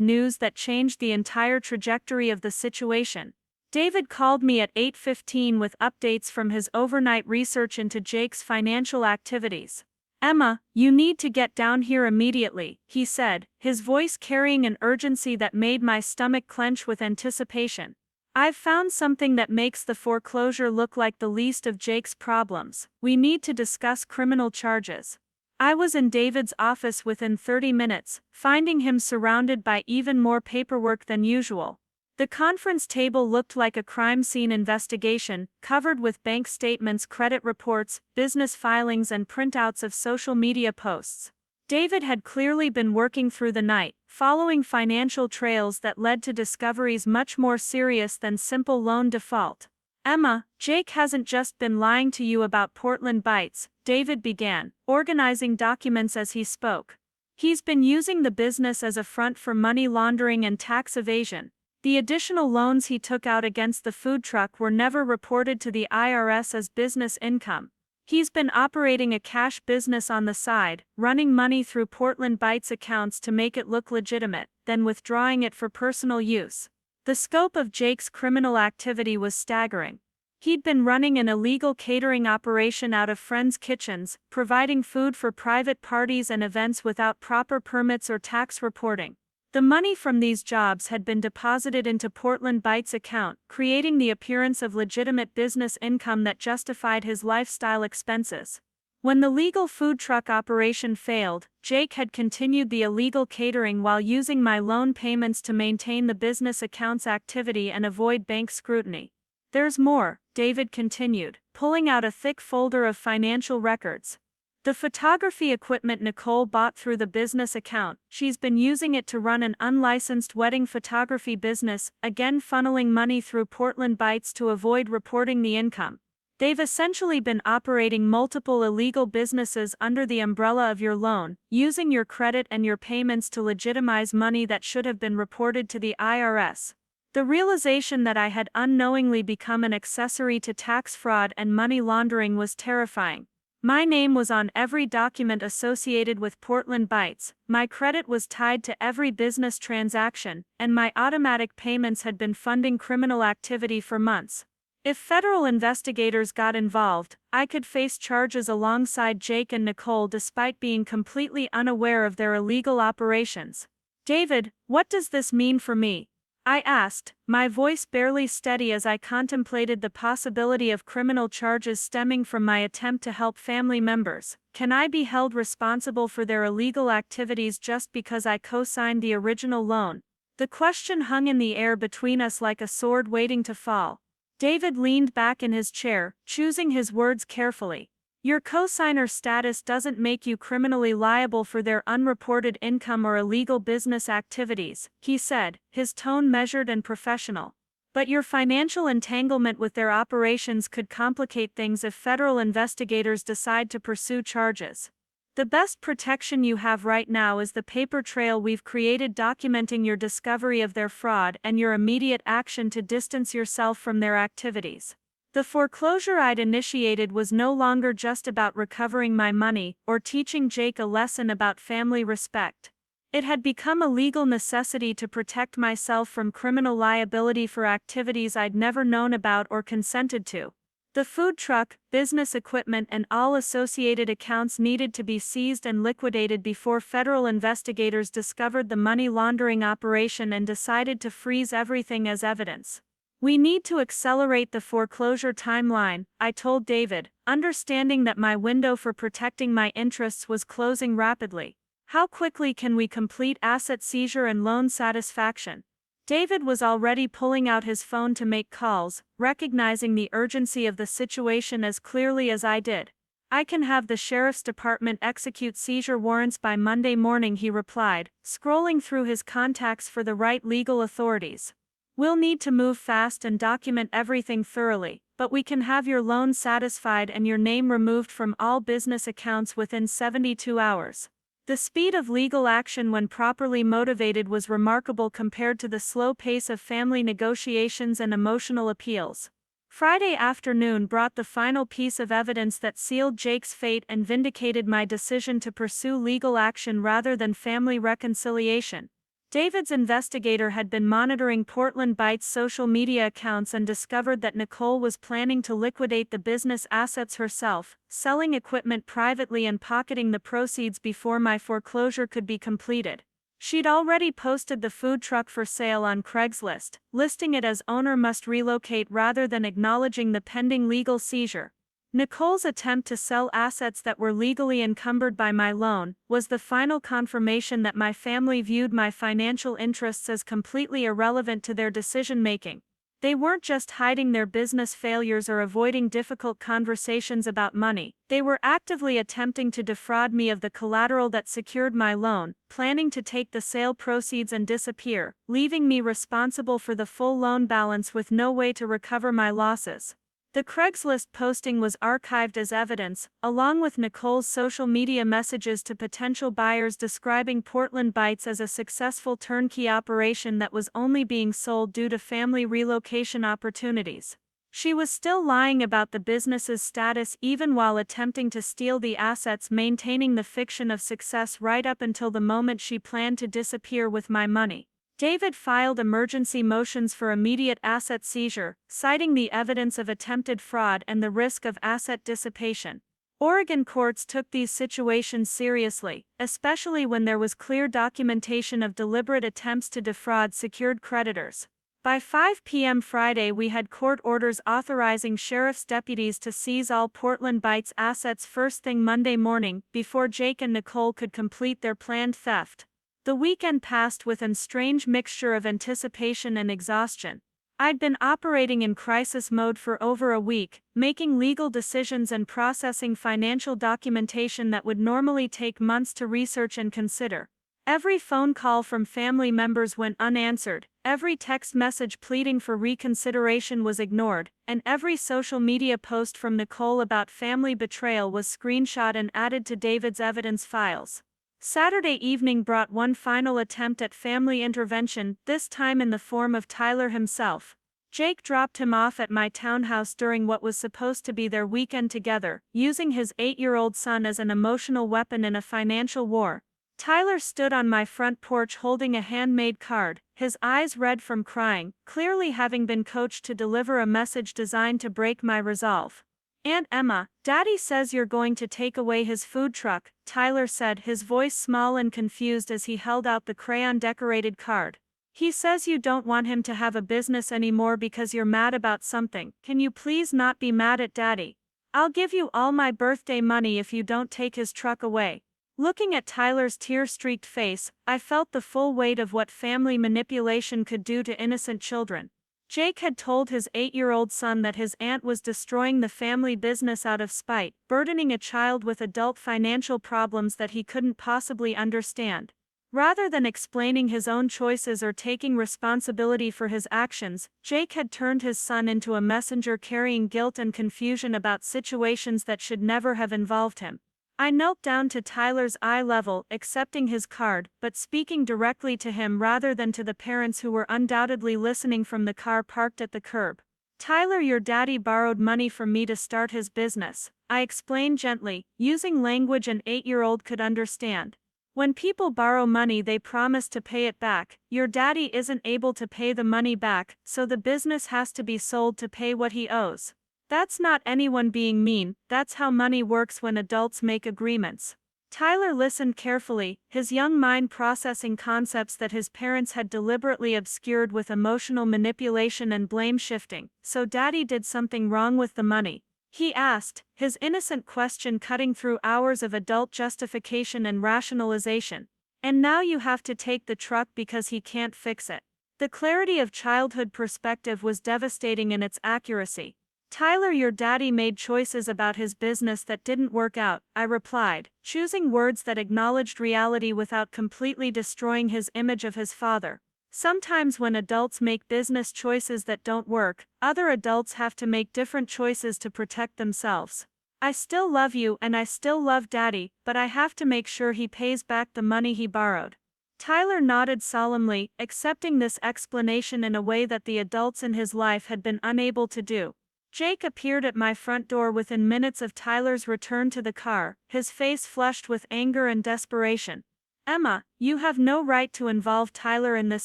news that changed the entire trajectory of the situation. David called me at 8:15 with updates from his overnight research into Jake's financial activities. "Emma, you need to get down here immediately," he said, his voice carrying an urgency that made my stomach clench with anticipation. "I've found something that makes the foreclosure look like the least of Jake's problems. We need to discuss criminal charges." I was in David's office within 30 minutes, finding him surrounded by even more paperwork than usual. The conference table looked like a crime scene investigation, covered with bank statements, credit reports, business filings, and printouts of social media posts. David had clearly been working through the night, following financial trails that led to discoveries much more serious than simple loan default. "Emma, Jake hasn't just been lying to you about Portland Bites," David began, organizing documents as he spoke. "He's been using the business as a front for money laundering and tax evasion. The additional loans he took out against the food truck were never reported to the IRS as business income. He's been operating a cash business on the side, running money through Portland Bites accounts to make it look legitimate, then withdrawing it for personal use." The scope of Jake's criminal activity was staggering. He'd been running an illegal catering operation out of friends' kitchens, providing food for private parties and events without proper permits or tax reporting. The money from these jobs had been deposited into Portland Bites' account, creating the appearance of legitimate business income that justified his lifestyle expenses. When the legal food truck operation failed, Jake had continued the illegal catering while using my loan payments to maintain the business account's activity and avoid bank scrutiny. "There's more," David continued, pulling out a thick folder of financial records. "The photography equipment Nicole bought through the business account, she's been using it to run an unlicensed wedding photography business, again funneling money through Portland Bites to avoid reporting the income. They've essentially been operating multiple illegal businesses under the umbrella of your loan, using your credit and your payments to legitimize money that should have been reported to the IRS." The realization that I had unknowingly become an accessory to tax fraud and money laundering was terrifying. My name was on every document associated with Portland Bites, my credit was tied to every business transaction, and my automatic payments had been funding criminal activity for months. If federal investigators got involved, I could face charges alongside Jake and Nicole despite being completely unaware of their illegal operations. "David, what does this mean for me?" I asked, my voice barely steady as I contemplated the possibility of criminal charges stemming from my attempt to help family members. "Can I be held responsible for their illegal activities just because I co-signed the original loan?" The question hung in the air between us like a sword waiting to fall. David leaned back in his chair, choosing his words carefully. "Your co-signer status doesn't make you criminally liable for their unreported income or illegal business activities," he said, his tone measured and professional. "But your financial entanglement with their operations could complicate things if federal investigators decide to pursue charges. The best protection you have right now is the paper trail we've created documenting your discovery of their fraud and your immediate action to distance yourself from their activities." The foreclosure I'd initiated was no longer just about recovering my money or teaching Jake a lesson about family respect. It had become a legal necessity to protect myself from criminal liability for activities I'd never known about or consented to. The food truck, business equipment, and all associated accounts needed to be seized and liquidated before federal investigators discovered the money laundering operation and decided to freeze everything as evidence. "We need to accelerate the foreclosure timeline," I told David, understanding that my window for protecting my interests was closing rapidly. "How quickly can we complete asset seizure and loan satisfaction?" David was already pulling out his phone to make calls, recognizing the urgency of the situation as clearly as I did. "I can have the sheriff's department execute seizure warrants by Monday morning," he replied, scrolling through his contacts for the right legal authorities. "We'll need to move fast and document everything thoroughly," but we can have your loan satisfied and your name removed from all business accounts within 72 hours. The speed of legal action when properly motivated was remarkable compared to the slow pace of family negotiations and emotional appeals. Friday afternoon brought the final piece of evidence that sealed Jake's fate and vindicated my decision to pursue legal action rather than family reconciliation. David's investigator had been monitoring Portland Bites' social media accounts and discovered that Nicole was planning to liquidate the business assets herself, selling equipment privately and pocketing the proceeds before my foreclosure could be completed. She'd already posted the food truck for sale on Craigslist, listing it as owner must relocate rather than acknowledging the pending legal seizure. Nicole's attempt to sell assets that were legally encumbered by my loan was the final confirmation that my family viewed my financial interests as completely irrelevant to their decision-making. They weren't just hiding their business failures or avoiding difficult conversations about money, they were actively attempting to defraud me of the collateral that secured my loan, planning to take the sale proceeds and disappear, leaving me responsible for the full loan balance with no way to recover my losses. The Craigslist posting was archived as evidence, along with Nicole's social media messages to potential buyers describing Portland Bites as a successful turnkey operation that was only being sold due to family relocation opportunities. She was still lying about the business's status even while attempting to steal the assets, maintaining the fiction of success right up until the moment she planned to disappear with my money. David filed emergency motions for immediate asset seizure, citing the evidence of attempted fraud and the risk of asset dissipation. Oregon courts took these situations seriously, especially when there was clear documentation of deliberate attempts to defraud secured creditors. By 5 p.m. Friday, we had court orders authorizing sheriff's deputies to seize all Portland Bites assets first thing Monday morning, before Jake and Nicole could complete their planned theft. The weekend passed with a strange mixture of anticipation and exhaustion. I'd been operating in crisis mode for over a week, making legal decisions and processing financial documentation that would normally take months to research and consider. Every phone call from family members went unanswered, every text message pleading for reconsideration was ignored, and every social media post from Nicole about family betrayal was screenshot and added to David's evidence files. Saturday evening brought one final attempt at family intervention, this time in the form of Tyler himself. Jake dropped him off at my townhouse during what was supposed to be their weekend together, using his 8-year-old son as an emotional weapon in a financial war. Tyler stood on my front porch holding a handmade card, his eyes red from crying, clearly having been coached to deliver a message designed to break my resolve. "Aunt Emma, Daddy says you're going to take away his food truck," Tyler said, his voice small and confused as he held out the crayon-decorated card. "He says you don't want him to have a business anymore because you're mad about something. Can you please not be mad at Daddy? I'll give you all my birthday money if you don't take his truck away." Looking at Tyler's tear-streaked face, I felt the full weight of what family manipulation could do to innocent children. Jake had told his 8-year-old son that his aunt was destroying the family business out of spite, burdening a child with adult financial problems that he couldn't possibly understand. Rather than explaining his own choices or taking responsibility for his actions, Jake had turned his son into a messenger carrying guilt and confusion about situations that should never have involved him. I knelt down to Tyler's eye level, accepting his card, but speaking directly to him rather than to the parents who were undoubtedly listening from the car parked at the curb. "Tyler, your daddy borrowed money from me to start his business," I explained gently, using language an 8-year-old could understand. "When people borrow money, they promise to pay it back. Your daddy isn't able to pay the money back, so the business has to be sold to pay what he owes. That's not anyone being mean, that's how money works when adults make agreements." Tyler listened carefully, his young mind processing concepts that his parents had deliberately obscured with emotional manipulation and blame shifting. "So Daddy did something wrong with the money?" he asked, his innocent question cutting through hours of adult justification and rationalization. "And now you have to take the truck because he can't fix it." The clarity of childhood perspective was devastating in its accuracy. "Tyler, your daddy made choices about his business that didn't work out," I replied, choosing words that acknowledged reality without completely destroying his image of his father. Sometimes when adults make business choices that don't work, other adults have to make different choices to protect themselves. I still love you and I still love Daddy, but I have to make sure he pays back the money he borrowed. Tyler nodded solemnly, accepting this explanation in a way that the adults in his life had been unable to do. Jake appeared at my front door within minutes of Tyler's return to the car, his face flushed with anger and desperation. "Emma, you have no right to involve Tyler in this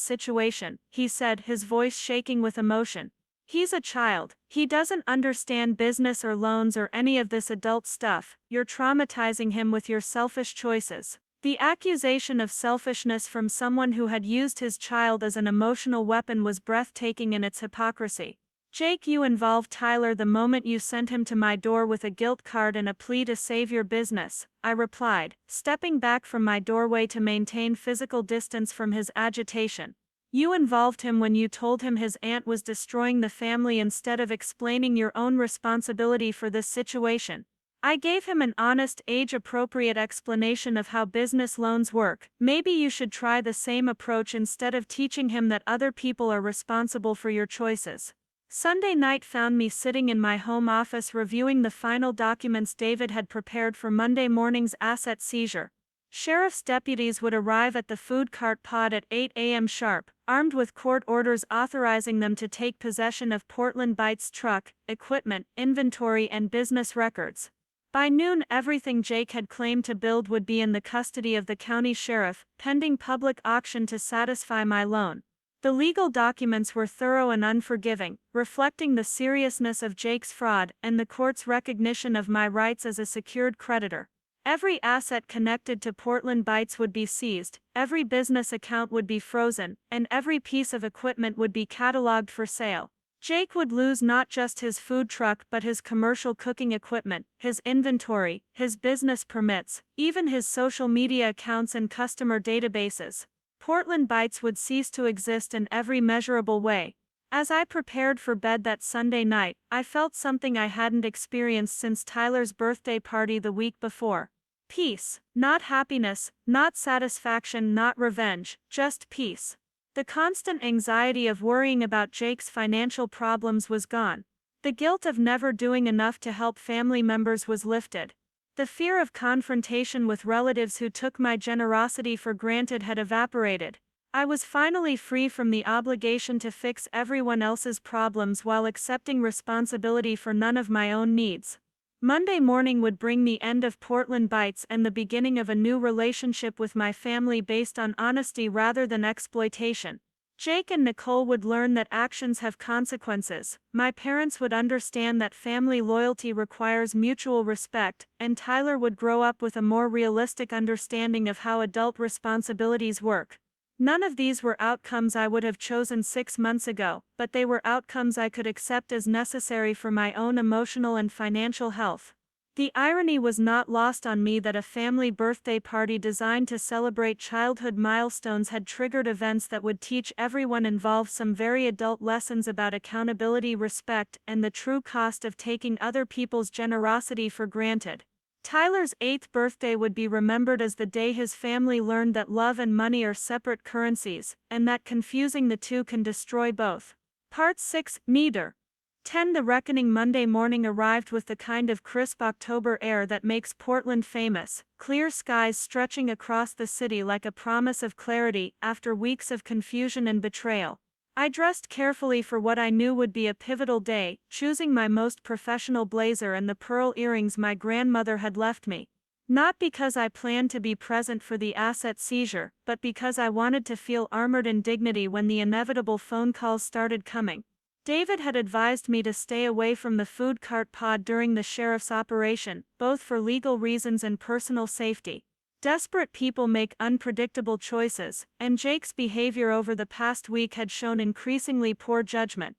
situation," he said, his voice shaking with emotion. "He's a child, he doesn't understand business or loans or any of this adult stuff, you're traumatizing him with your selfish choices." The accusation of selfishness from someone who had used his child as an emotional weapon was breathtaking in its hypocrisy. "Jake, you involved Tyler the moment you sent him to my door with a guilt card and a plea to save your business," I replied, stepping back from my doorway to maintain physical distance from his agitation. "You involved him when you told him his aunt was destroying the family instead of explaining your own responsibility for this situation." I gave him an honest, age-appropriate explanation of how business loans work. "Maybe you should try the same approach instead of teaching him that other people are responsible for your choices." Sunday night found me sitting in my home office reviewing the final documents David had prepared for Monday morning's asset seizure. Sheriff's deputies would arrive at the food cart pod at 8 a.m. sharp, armed with court orders authorizing them to take possession of Portland Bites truck, equipment, inventory and business records. By noon, everything Jake had claimed to build would be in the custody of the county sheriff, pending public auction to satisfy my loan. The legal documents were thorough and unforgiving, reflecting the seriousness of Jake's fraud and the court's recognition of my rights as a secured creditor. Every asset connected to Portland Bites would be seized, every business account would be frozen, and every piece of equipment would be cataloged for sale. Jake would lose not just his food truck but his commercial cooking equipment, his inventory, his business permits, even his social media accounts and customer databases. Portland Bites would cease to exist in every measurable way. As I prepared for bed that Sunday night, I felt something I hadn't experienced since Tyler's birthday party the week before. Peace, not happiness, not satisfaction, not revenge, just peace. The constant anxiety of worrying about Jake's financial problems was gone. The guilt of never doing enough to help family members was lifted. The fear of confrontation with relatives who took my generosity for granted had evaporated. I was finally free from the obligation to fix everyone else's problems while accepting responsibility for none of my own needs. Monday morning would bring the end of Portland Bites and the beginning of a new relationship with my family based on honesty rather than exploitation. Jake and Nicole would learn that actions have consequences, my parents would understand that family loyalty requires mutual respect, and Tyler would grow up with a more realistic understanding of how adult responsibilities work. None of these were outcomes I would have chosen 6 months ago, but they were outcomes I could accept as necessary for my own emotional and financial health. The irony was not lost on me that a family birthday party designed to celebrate childhood milestones had triggered events that would teach everyone involved some very adult lessons about accountability, respect, and the true cost of taking other people's generosity for granted. Tyler's 8th birthday would be remembered as the day his family learned that love and money are separate currencies, and that confusing the two can destroy both. Part 6, Meter. 10. The reckoning Monday morning arrived with the kind of crisp October air that makes Portland famous, clear skies stretching across the city like a promise of clarity after weeks of confusion and betrayal. I dressed carefully for what I knew would be a pivotal day, choosing my most professional blazer and the pearl earrings my grandmother had left me. Not because I planned to be present for the asset seizure, but because I wanted to feel armored in dignity when the inevitable phone calls started coming. David had advised me to stay away from the food cart pod during the sheriff's operation, both for legal reasons and personal safety. Desperate people make unpredictable choices, and Jake's behavior over the past week had shown increasingly poor judgment.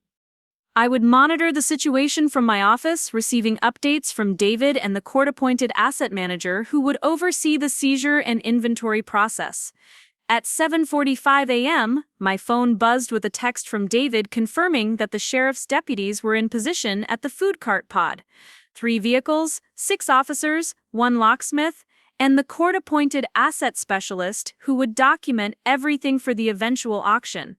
I would monitor the situation from my office, receiving updates from David and the court-appointed asset manager who would oversee the seizure and inventory process. At 7:45 a.m., my phone buzzed with a text from David confirming that the sheriff's deputies were in position at the food cart pod. 3 vehicles, 6 officers, 1 locksmith, and the court-appointed asset specialist who would document everything for the eventual auction.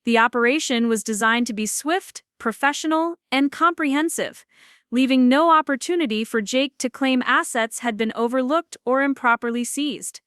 The operation was designed to be swift, professional, and comprehensive, leaving no opportunity for Jake to claim assets had been overlooked or improperly seized.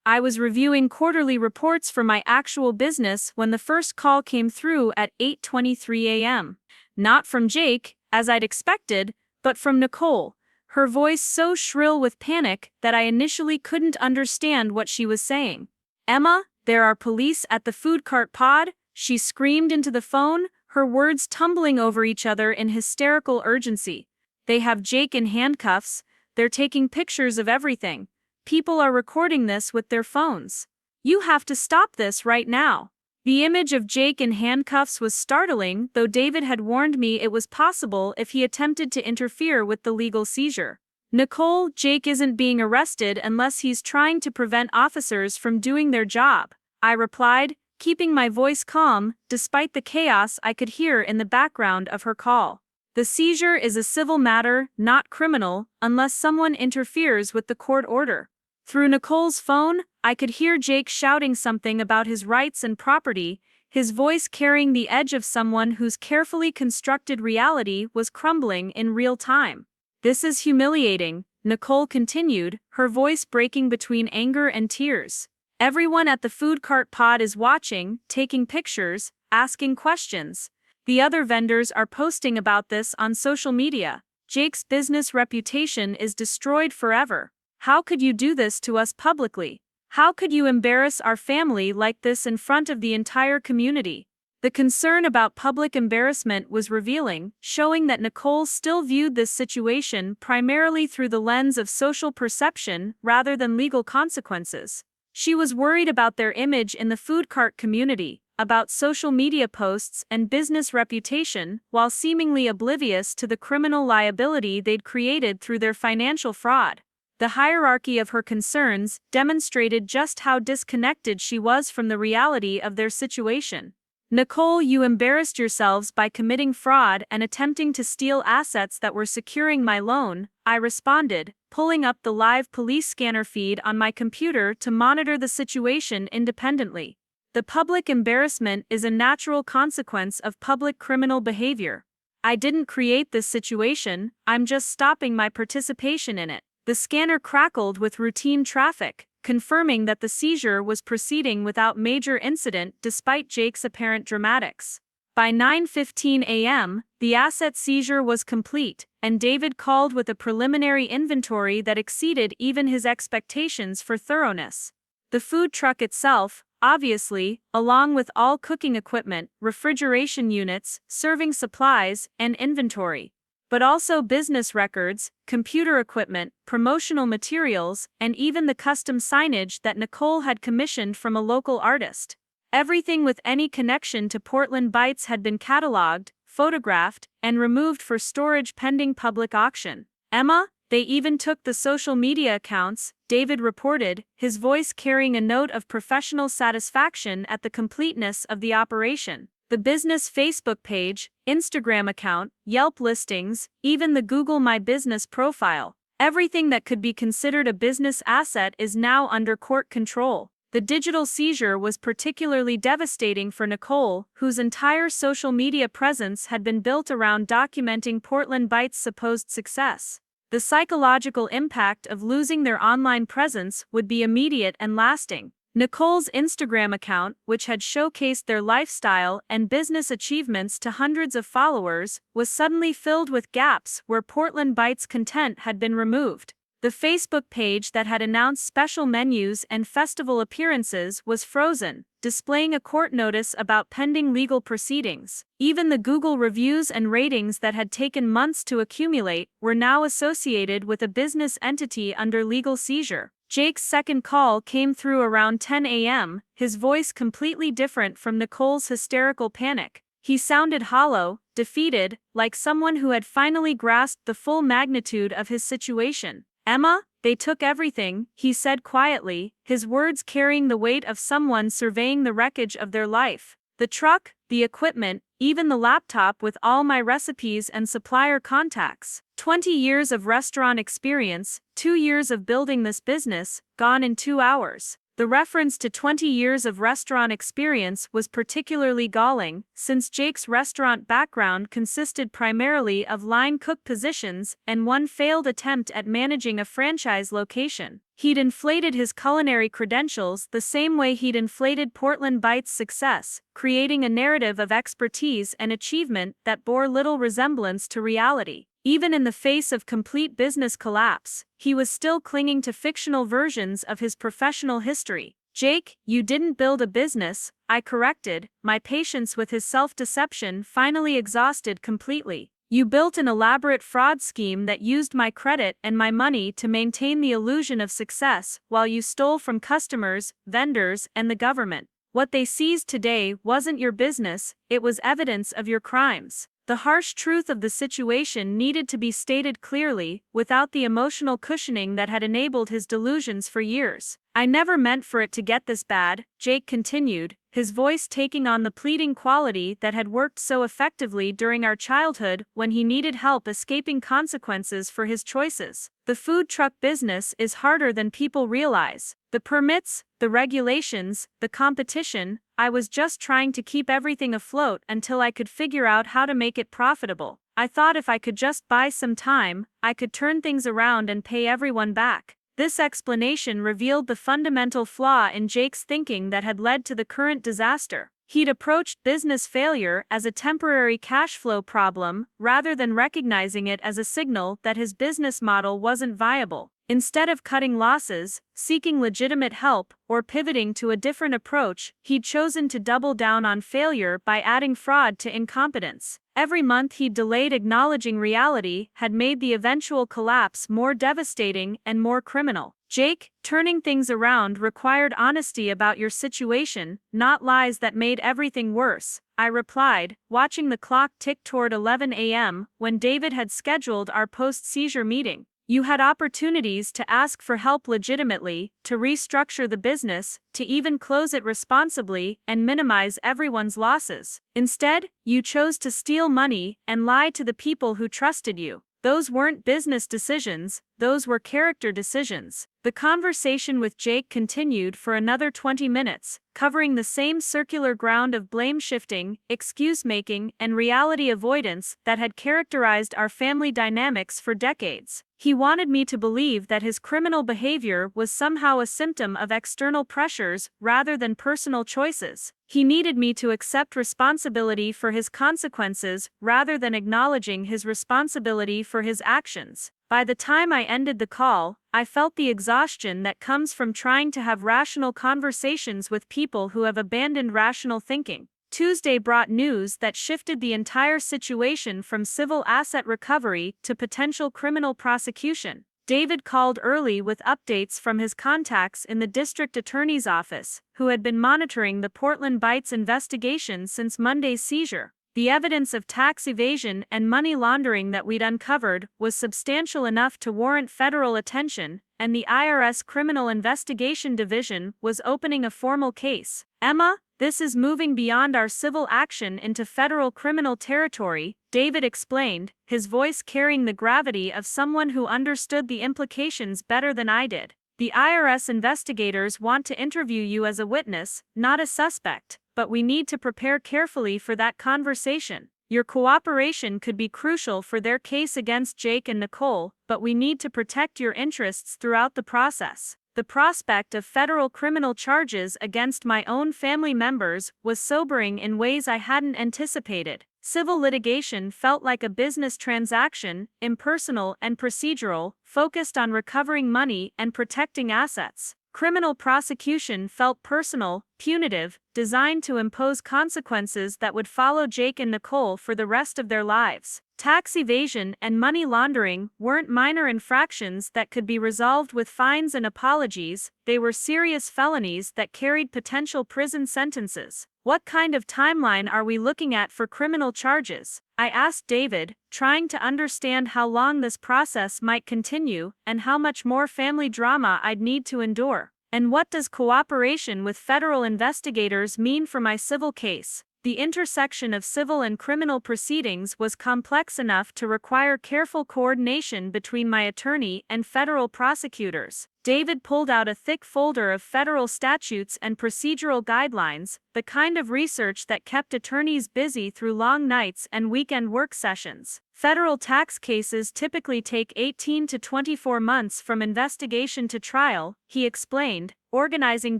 I was reviewing quarterly reports for my actual business when the first call came through at 8:23 a.m. Not from Jake, as I'd expected, but from Nicole, her voice so shrill with panic that I initially couldn't understand what she was saying. "Emma, there are police at the food cart pod," she screamed into the phone, her words tumbling over each other in hysterical urgency. "They have Jake in handcuffs, they're taking pictures of everything. People are recording this with their phones. You have to stop this right now." The image of Jake in handcuffs was startling, though David had warned me it was possible if he attempted to interfere with the legal seizure. "Nicole, Jake isn't being arrested unless he's trying to prevent officers from doing their job," I replied, keeping my voice calm despite the chaos I could hear in the background of her call. "The seizure is a civil matter, not criminal, unless someone interferes with the court order." Through Nicole's phone, I could hear Jake shouting something about his rights and property, his voice carrying the edge of someone whose carefully constructed reality was crumbling in real time. "This is humiliating," Nicole continued, her voice breaking between anger and tears. "Everyone at the food cart pod is watching, taking pictures, asking questions. The other vendors are posting about this on social media. Jake's business reputation is destroyed forever. How could you do this to us publicly? How could you embarrass our family like this in front of the entire community?" The concern about public embarrassment was revealing, showing that Nicole still viewed this situation primarily through the lens of social perception rather than legal consequences. She was worried about their image in the food cart community, about social media posts and business reputation, while seemingly oblivious to the criminal liability they'd created through their financial fraud. The hierarchy of her concerns demonstrated just how disconnected she was from the reality of their situation. "Nicole, you embarrassed yourselves by committing fraud and attempting to steal assets that were securing my loan," I responded, pulling up the live police scanner feed on my computer to monitor the situation independently. "The public embarrassment is a natural consequence of public criminal behavior. I didn't create this situation, I'm just stopping my participation in it." The scanner crackled with routine traffic, confirming that the seizure was proceeding without major incident despite Jake's apparent dramatics. By 9:15 a.m., the asset seizure was complete, and David called with a preliminary inventory that exceeded even his expectations for thoroughness. The food truck itself, obviously, along with all cooking equipment, refrigeration units, serving supplies, and inventory. But also business records, computer equipment, promotional materials, and even the custom signage that Nicole had commissioned from a local artist. Everything with any connection to Portland Bites had been cataloged, photographed, and removed for storage pending public auction. "Emma, they even took the social media accounts," David reported, his voice carrying a note of professional satisfaction at the completeness of the operation. "The business Facebook page, Instagram account, Yelp listings, even the Google My Business profile. Everything that could be considered a business asset is now under court control." The digital seizure was particularly devastating for Nicole, whose entire social media presence had been built around documenting Portland Bites' supposed success. The psychological impact of losing their online presence would be immediate and lasting. Nicole's Instagram account, which had showcased their lifestyle and business achievements to hundreds of followers, was suddenly filled with gaps where Portland Bites content had been removed. The Facebook page that had announced special menus and festival appearances was frozen, displaying a court notice about pending legal proceedings. Even the Google reviews and ratings that had taken months to accumulate were now associated with a business entity under legal seizure. Jake's second call came through around 10 a.m., his voice completely different from Nicole's hysterical panic. He sounded hollow, defeated, like someone who had finally grasped the full magnitude of his situation. "Emma, they took everything," he said quietly, his words carrying the weight of someone surveying the wreckage of their life. "The truck, the equipment, even the laptop with all my recipes and supplier contacts. 20 years of restaurant experience, 2 years of building this business, gone in 2 hours." The reference to 20 years of restaurant experience was particularly galling, since Jake's restaurant background consisted primarily of line cook positions and one failed attempt at managing a franchise location. He'd inflated his culinary credentials the same way he'd inflated Portland Bites' success, creating a narrative of expertise and achievement that bore little resemblance to reality. Even in the face of complete business collapse, he was still clinging to fictional versions of his professional history. "Jake, you didn't build a business," I corrected, my patience with his self-deception finally exhausted completely. "You built an elaborate fraud scheme that used my credit and my money to maintain the illusion of success while you stole from customers, vendors, and the government. What they seized today wasn't your business, it was evidence of your crimes." The harsh truth of the situation needed to be stated clearly, without the emotional cushioning that had enabled his delusions for years. "I never meant for it to get this bad," Jake continued, his voice taking on the pleading quality that had worked so effectively during our childhood when he needed help escaping consequences for his choices. "The food truck business is harder than people realize. The permits, the regulations, the competition. I was just trying to keep everything afloat until I could figure out how to make it profitable. I thought if I could just buy some time, I could turn things around and pay everyone back." This explanation revealed the fundamental flaw in Jake's thinking that had led to the current disaster. He'd approached business failure as a temporary cash flow problem rather than recognizing it as a signal that his business model wasn't viable. Instead of cutting losses, seeking legitimate help, or pivoting to a different approach, he'd chosen to double down on failure by adding fraud to incompetence. Every month he'd delayed acknowledging reality had made the eventual collapse more devastating and more criminal. "Jake, turning things around required honesty about your situation, not lies that made everything worse," I replied, watching the clock tick toward 11 a.m. when David had scheduled our post-seizure meeting. "You had opportunities to ask for help legitimately, to restructure the business, to even close it responsibly and minimize everyone's losses. Instead, you chose to steal money and lie to the people who trusted you. Those weren't business decisions, those were character decisions." The conversation with Jake continued for another 20 minutes, covering the same circular ground of blame shifting, excuse making, and reality avoidance that had characterized our family dynamics for decades. He wanted me to believe that his criminal behavior was somehow a symptom of external pressures rather than personal choices. He needed me to accept responsibility for his consequences rather than acknowledging his responsibility for his actions. By the time I ended the call, I felt the exhaustion that comes from trying to have rational conversations with people who have abandoned rational thinking. Tuesday brought news that shifted the entire situation from civil asset recovery to potential criminal prosecution. David called early with updates from his contacts in the district attorney's office, who had been monitoring the Portland Bites investigation since Monday's seizure. The evidence of tax evasion and money laundering that we'd uncovered was substantial enough to warrant federal attention, and the IRS Criminal Investigation Division was opening a formal case. "Emma, this is moving beyond our civil action into federal criminal territory," David explained, his voice carrying the gravity of someone who understood the implications better than I did. "The IRS investigators want to interview you as a witness, not a suspect, but we need to prepare carefully for that conversation. Your cooperation could be crucial for their case against Jake and Nicole, but we need to protect your interests throughout the process." The prospect of federal criminal charges against my own family members was sobering in ways I hadn't anticipated. Civil litigation felt like a business transaction, impersonal and procedural, focused on recovering money and protecting assets. Criminal prosecution felt personal, punitive, designed to impose consequences that would follow Jake and Nicole for the rest of their lives. Tax evasion and money laundering weren't minor infractions that could be resolved with fines and apologies, they were serious felonies that carried potential prison sentences. "What kind of timeline are we looking at for criminal charges?" I asked David, trying to understand how long this process might continue and how much more family drama I'd need to endure. "And what does cooperation with federal investigators mean for my civil case?" The intersection of civil and criminal proceedings was complex enough to require careful coordination between my attorney and federal prosecutors. David pulled out a thick folder of federal statutes and procedural guidelines, the kind of research that kept attorneys busy through long nights and weekend work sessions. Federal tax cases typically take 18 to 24 months from investigation to trial, he explained, organizing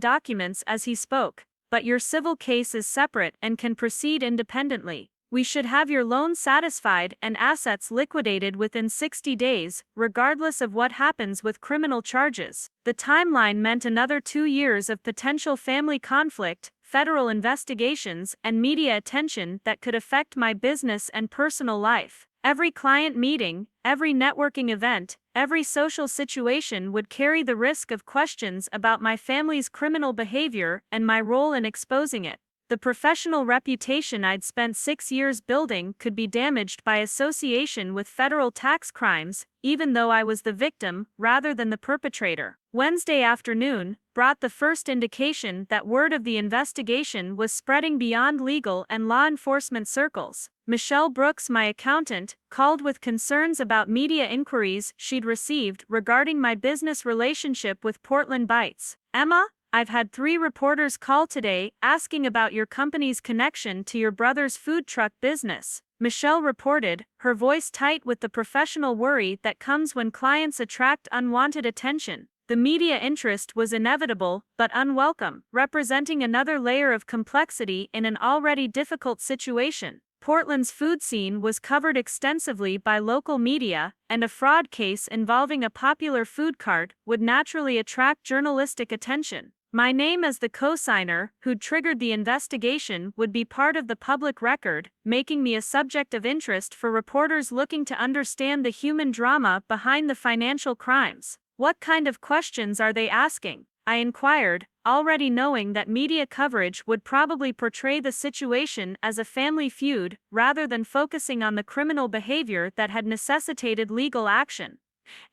documents as he spoke. But your civil case is separate and can proceed independently. We should have your loan satisfied and assets liquidated within 60 days, regardless of what happens with criminal charges. The timeline meant another 2 years of potential family conflict, federal investigations, and media attention that could affect my business and personal life. Every client meeting, every networking event, every social situation would carry the risk of questions about my family's criminal behavior and my role in exposing it. The professional reputation I'd spent 6 years building could be damaged by association with federal tax crimes, even though I was the victim rather than the perpetrator. Wednesday afternoon brought the first indication that word of the investigation was spreading beyond legal and law enforcement circles. Michelle Brooks, my accountant, called with concerns about media inquiries she'd received regarding my business relationship with Portland Bites. Emma, I've had 3 reporters call today asking about your company's connection to your brother's food truck business. Michelle reported, her voice tight with the professional worry that comes when clients attract unwanted attention. The media interest was inevitable, but unwelcome, representing another layer of complexity in an already difficult situation. Portland's food scene was covered extensively by local media, and a fraud case involving a popular food cart would naturally attract journalistic attention. My name as the co-signer who'd triggered the investigation would be part of the public record, making me a subject of interest for reporters looking to understand the human drama behind the financial crimes. What kind of questions are they asking? I inquired, already knowing that media coverage would probably portray the situation as a family feud rather than focusing on the criminal behavior that had necessitated legal action.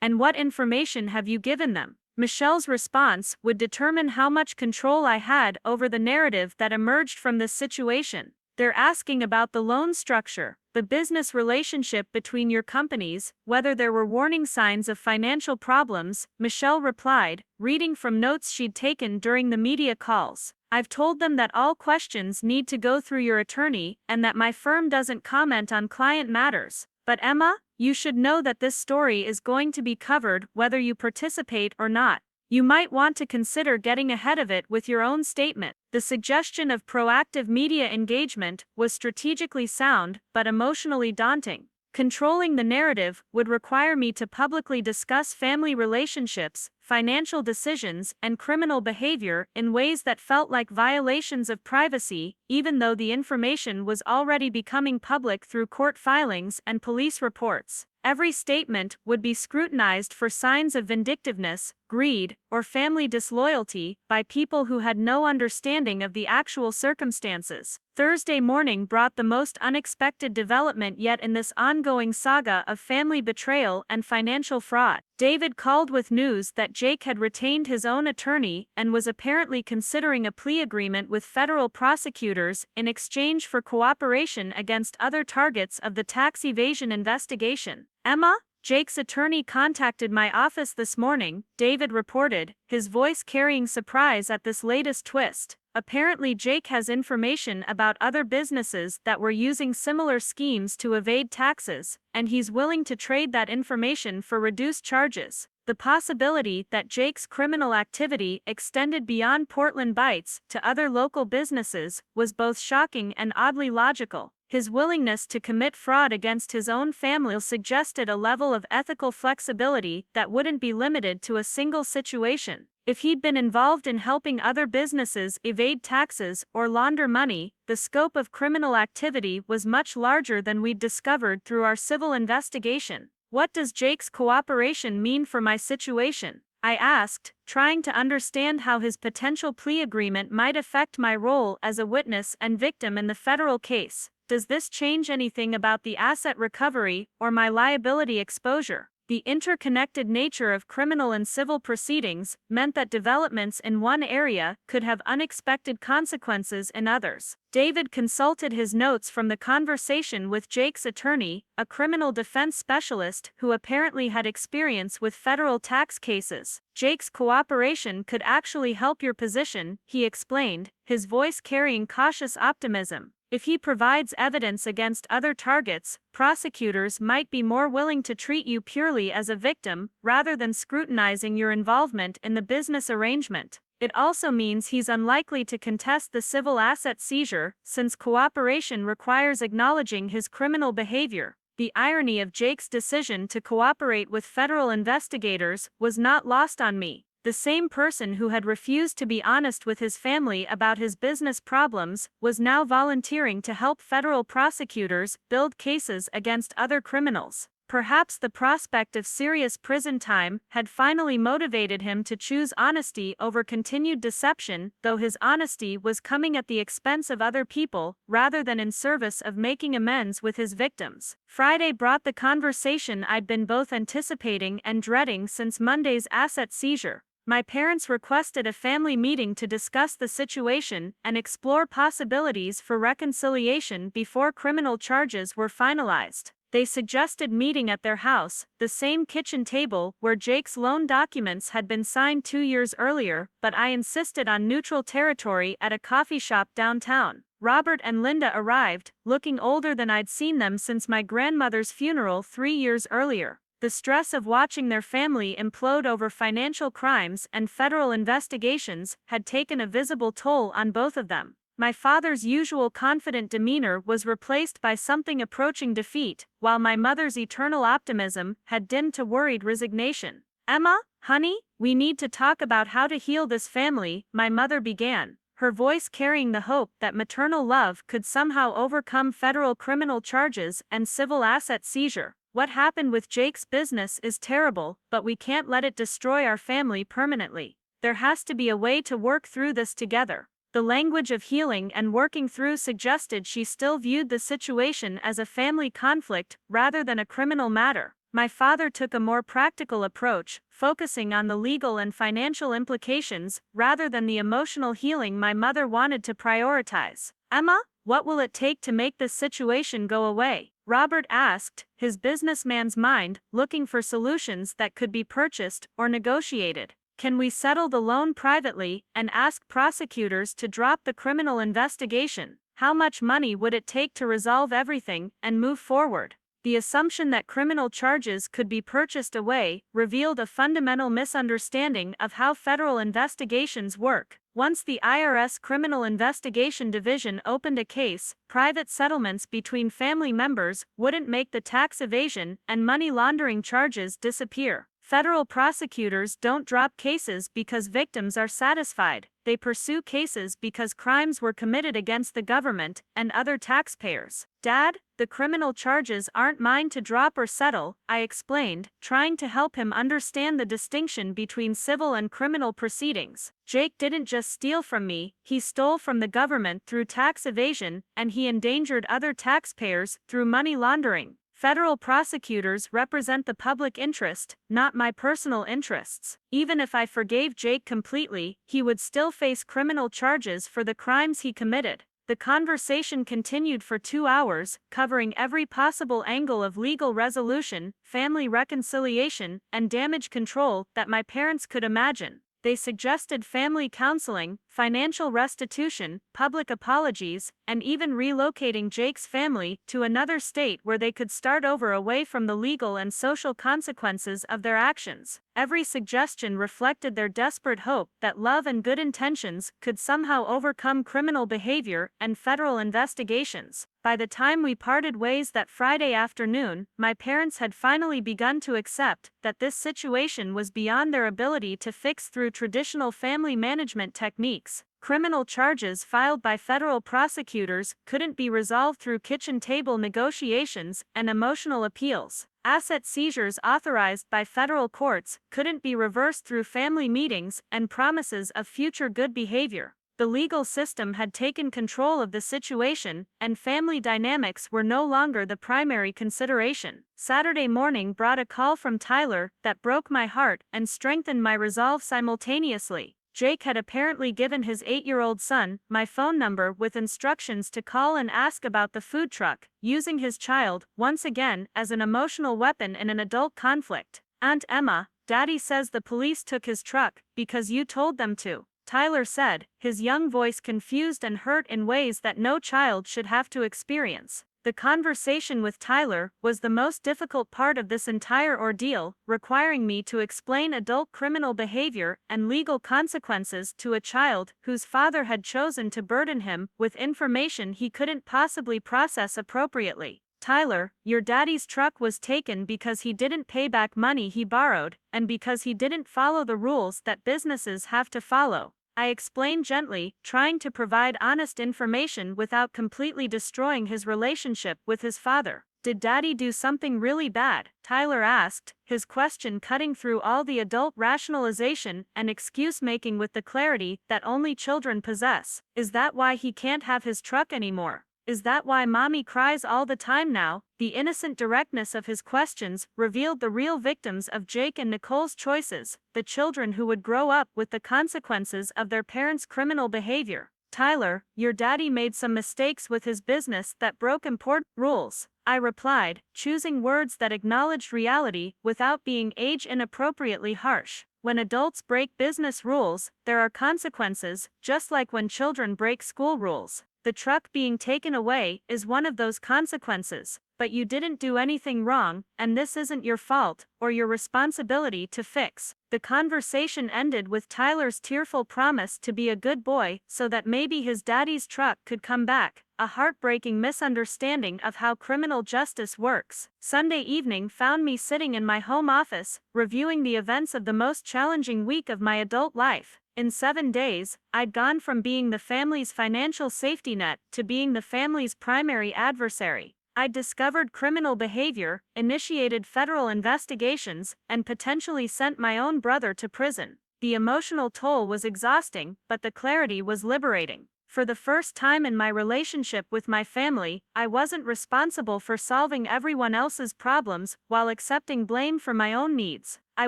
And what information have you given them? Michelle's response would determine how much control I had over the narrative that emerged from this situation. They're asking about the loan structure, the business relationship between your companies, whether there were warning signs of financial problems, Michelle replied, reading from notes she'd taken during the media calls. I've told them that all questions need to go through your attorney and that my firm doesn't comment on client matters. But Emma, you should know that this story is going to be covered whether you participate or not. You might want to consider getting ahead of it with your own statement. The suggestion of proactive media engagement was strategically sound but emotionally daunting. Controlling the narrative would require me to publicly discuss family relationships, financial decisions, and criminal behavior in ways that felt like violations of privacy, even though the information was already becoming public through court filings and police reports. Every statement would be scrutinized for signs of vindictiveness, greed, or family disloyalty by people who had no understanding of the actual circumstances. Thursday morning brought the most unexpected development yet in this ongoing saga of family betrayal and financial fraud. David called with news that Jake had retained his own attorney and was apparently considering a plea agreement with federal prosecutors in exchange for cooperation against other targets of the tax evasion investigation. Emma, Jake's attorney contacted my office this morning, David reported, his voice carrying surprise at this latest twist. Apparently Jake has information about other businesses that were using similar schemes to evade taxes, and he's willing to trade that information for reduced charges. The possibility that Jake's criminal activity extended beyond Portland Bites to other local businesses was both shocking and oddly logical. His willingness to commit fraud against his own family suggested a level of ethical flexibility that wouldn't be limited to a single situation. If he'd been involved in helping other businesses evade taxes or launder money, the scope of criminal activity was much larger than we'd discovered through our civil investigation. What does Jake's cooperation mean for my situation? I asked, trying to understand how his potential plea agreement might affect my role as a witness and victim in the federal case. Does this change anything about the asset recovery or my liability exposure? The interconnected nature of criminal and civil proceedings meant that developments in one area could have unexpected consequences in others. David consulted his notes from the conversation with Jake's attorney, a criminal defense specialist who apparently had experience with federal tax cases. Jake's cooperation could actually help your position, he explained, his voice carrying cautious optimism. If he provides evidence against other targets, prosecutors might be more willing to treat you purely as a victim, rather than scrutinizing your involvement in the business arrangement. It also means he's unlikely to contest the civil asset seizure, since cooperation requires acknowledging his criminal behavior. The irony of Jake's decision to cooperate with federal investigators was not lost on me. The same person who had refused to be honest with his family about his business problems was now volunteering to help federal prosecutors build cases against other criminals. Perhaps the prospect of serious prison time had finally motivated him to choose honesty over continued deception, though his honesty was coming at the expense of other people, rather than in service of making amends with his victims. Friday brought the conversation I'd been both anticipating and dreading since Monday's asset seizure. My parents requested a family meeting to discuss the situation and explore possibilities for reconciliation before criminal charges were finalized. They suggested meeting at their house, the same kitchen table where Jake's loan documents had been signed 2 years earlier, but I insisted on neutral territory at a coffee shop downtown. Robert and Linda arrived, looking older than I'd seen them since my grandmother's funeral 3 years earlier. The stress of watching their family implode over financial crimes and federal investigations had taken a visible toll on both of them. My father's usual confident demeanor was replaced by something approaching defeat, while my mother's eternal optimism had dimmed to worried resignation. "Emma, honey, we need to talk about how to heal this family," my mother began, her voice carrying the hope that maternal love could somehow overcome federal criminal charges and civil asset seizure. "What happened with Jake's business is terrible, but we can't let it destroy our family permanently. There has to be a way to work through this together." The language of healing and working through suggested she still viewed the situation as a family conflict rather than a criminal matter. My father took a more practical approach, focusing on the legal and financial implications rather than the emotional healing my mother wanted to prioritize. "Emma, what will it take to make this situation go away?" Robert asked, his businessman's mind looking for solutions that could be purchased or negotiated. "Can we settle the loan privately and ask prosecutors to drop the criminal investigation? How much money would it take to resolve everything and move forward?" The assumption that criminal charges could be purchased away revealed a fundamental misunderstanding of how federal investigations work. Once the IRS Criminal Investigation Division opened a case, private settlements between family members wouldn't make the tax evasion and money laundering charges disappear. Federal prosecutors don't drop cases because victims are satisfied. They pursue cases because crimes were committed against the government and other taxpayers. "Dad, the criminal charges aren't mine to drop or settle," I explained, trying to help him understand the distinction between civil and criminal proceedings. "Jake didn't just steal from me, he stole from the government through tax evasion, and he endangered other taxpayers through money laundering. Federal prosecutors represent the public interest, not my personal interests. Even if I forgave Jake completely, he would still face criminal charges for the crimes he committed." The conversation continued for 2 hours, covering every possible angle of legal resolution, family reconciliation, and damage control that my parents could imagine. They suggested family counseling, financial restitution, public apologies, and even relocating Jake's family to another state where they could start over away from the legal and social consequences of their actions. Every suggestion reflected their desperate hope that love and good intentions could somehow overcome criminal behavior and federal investigations. By the time we parted ways that Friday afternoon, my parents had finally begun to accept that this situation was beyond their ability to fix through traditional family management techniques. Criminal charges filed by federal prosecutors couldn't be resolved through kitchen table negotiations and emotional appeals. Asset seizures authorized by federal courts couldn't be reversed through family meetings and promises of future good behavior. The legal system had taken control of the situation, and family dynamics were no longer the primary consideration. Saturday morning brought a call from Tyler that broke my heart and strengthened my resolve simultaneously. Jake had apparently given his 8-year-old son my phone number with instructions to call and ask about the food truck, using his child, once again, as an emotional weapon in an adult conflict. "Aunt Emma, Daddy says the police took his truck because you told them to," Tyler said, his young voice confused and hurt in ways that no child should have to experience. The conversation with Tyler was the most difficult part of this entire ordeal, requiring me to explain adult criminal behavior and legal consequences to a child whose father had chosen to burden him with information he couldn't possibly process appropriately. "Tyler, your daddy's truck was taken because he didn't pay back money he borrowed, and because he didn't follow the rules that businesses have to follow," I explained gently, trying to provide honest information without completely destroying his relationship with his father. "Did Daddy do something really bad?" Tyler asked, his question cutting through all the adult rationalization and excuse-making with the clarity that only children possess. "Is that why he can't have his truck anymore? Is that why Mommy cries all the time now?" The innocent directness of his questions revealed the real victims of Jake and Nicole's choices, the children who would grow up with the consequences of their parents' criminal behavior. "Tyler, your daddy made some mistakes with his business that broke important rules," I replied, choosing words that acknowledged reality without being age-inappropriately harsh. When adults break business rules, there are consequences, just like when children break school rules. The truck being taken away is one of those consequences, but you didn't do anything wrong, and this isn't your fault, or your responsibility to fix. The conversation ended with Tyler's tearful promise to be a good boy so that maybe his daddy's truck could come back, a heartbreaking misunderstanding of how criminal justice works. Sunday evening found me sitting in my home office, reviewing the events of the most challenging week of my adult life. In 7 days, I'd gone from being the family's financial safety net to being the family's primary adversary. I'd discovered criminal behavior, initiated federal investigations, and potentially sent my own brother to prison. The emotional toll was exhausting, but the clarity was liberating. For the first time in my relationship with my family, I wasn't responsible for solving everyone else's problems while accepting blame for my own needs. I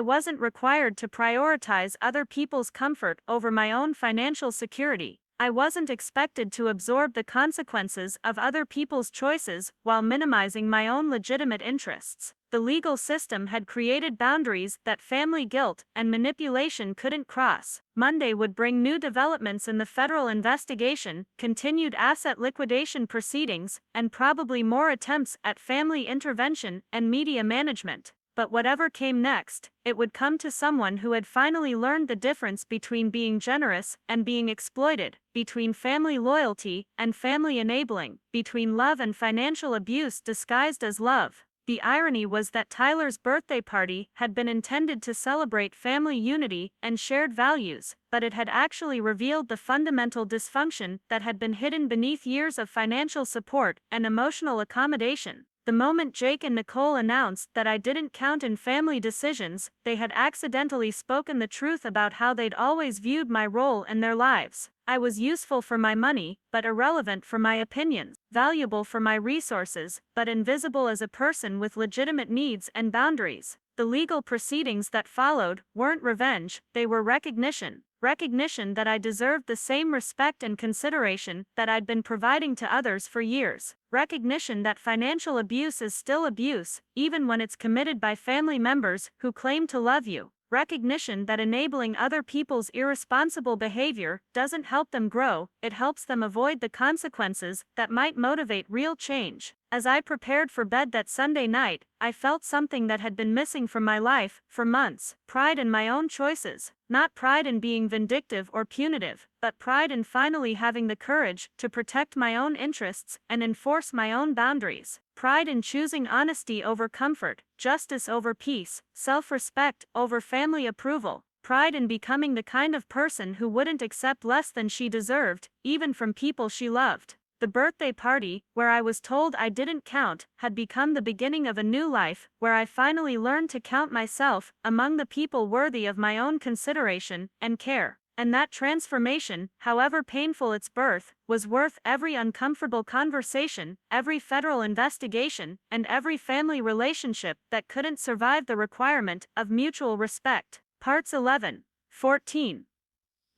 wasn't required to prioritize other people's comfort over my own financial security. I wasn't expected to absorb the consequences of other people's choices while minimizing my own legitimate interests. The legal system had created boundaries that family guilt and manipulation couldn't cross. Monday would bring new developments in the federal investigation, continued asset liquidation proceedings, and probably more attempts at family intervention and media management. But whatever came next, it would come to someone who had finally learned the difference between being generous and being exploited, between family loyalty and family enabling, between love and financial abuse disguised as love. The irony was that Tyler's birthday party had been intended to celebrate family unity and shared values, but it had actually revealed the fundamental dysfunction that had been hidden beneath years of financial support and emotional accommodation. The moment Jake and Nicole announced that I didn't count in family decisions, they had accidentally spoken the truth about how they'd always viewed my role in their lives. I was useful for my money, but irrelevant for my opinions, valuable for my resources, but invisible as a person with legitimate needs and boundaries. The legal proceedings that followed weren't revenge, they were recognition. Recognition that I deserved the same respect and consideration that I'd been providing to others for years. Recognition that financial abuse is still abuse, even when it's committed by family members who claim to love you. Recognition that enabling other people's irresponsible behavior doesn't help them grow, it helps them avoid the consequences that might motivate real change. As I prepared for bed that Sunday night, I felt something that had been missing from my life for months: pride in my own choices. Not pride in being vindictive or punitive, but pride in finally having the courage to protect my own interests and enforce my own boundaries. Pride in choosing honesty over comfort, justice over peace, self-respect over family approval. Pride in becoming the kind of person who wouldn't accept less than she deserved, even from people she loved. The birthday party, where I was told I didn't count, had become the beginning of a new life, where I finally learned to count myself among the people worthy of my own consideration and care. And that transformation, however painful its birth, was worth every uncomfortable conversation, every federal investigation, and every family relationship that couldn't survive the requirement of mutual respect. Parts 11. 14.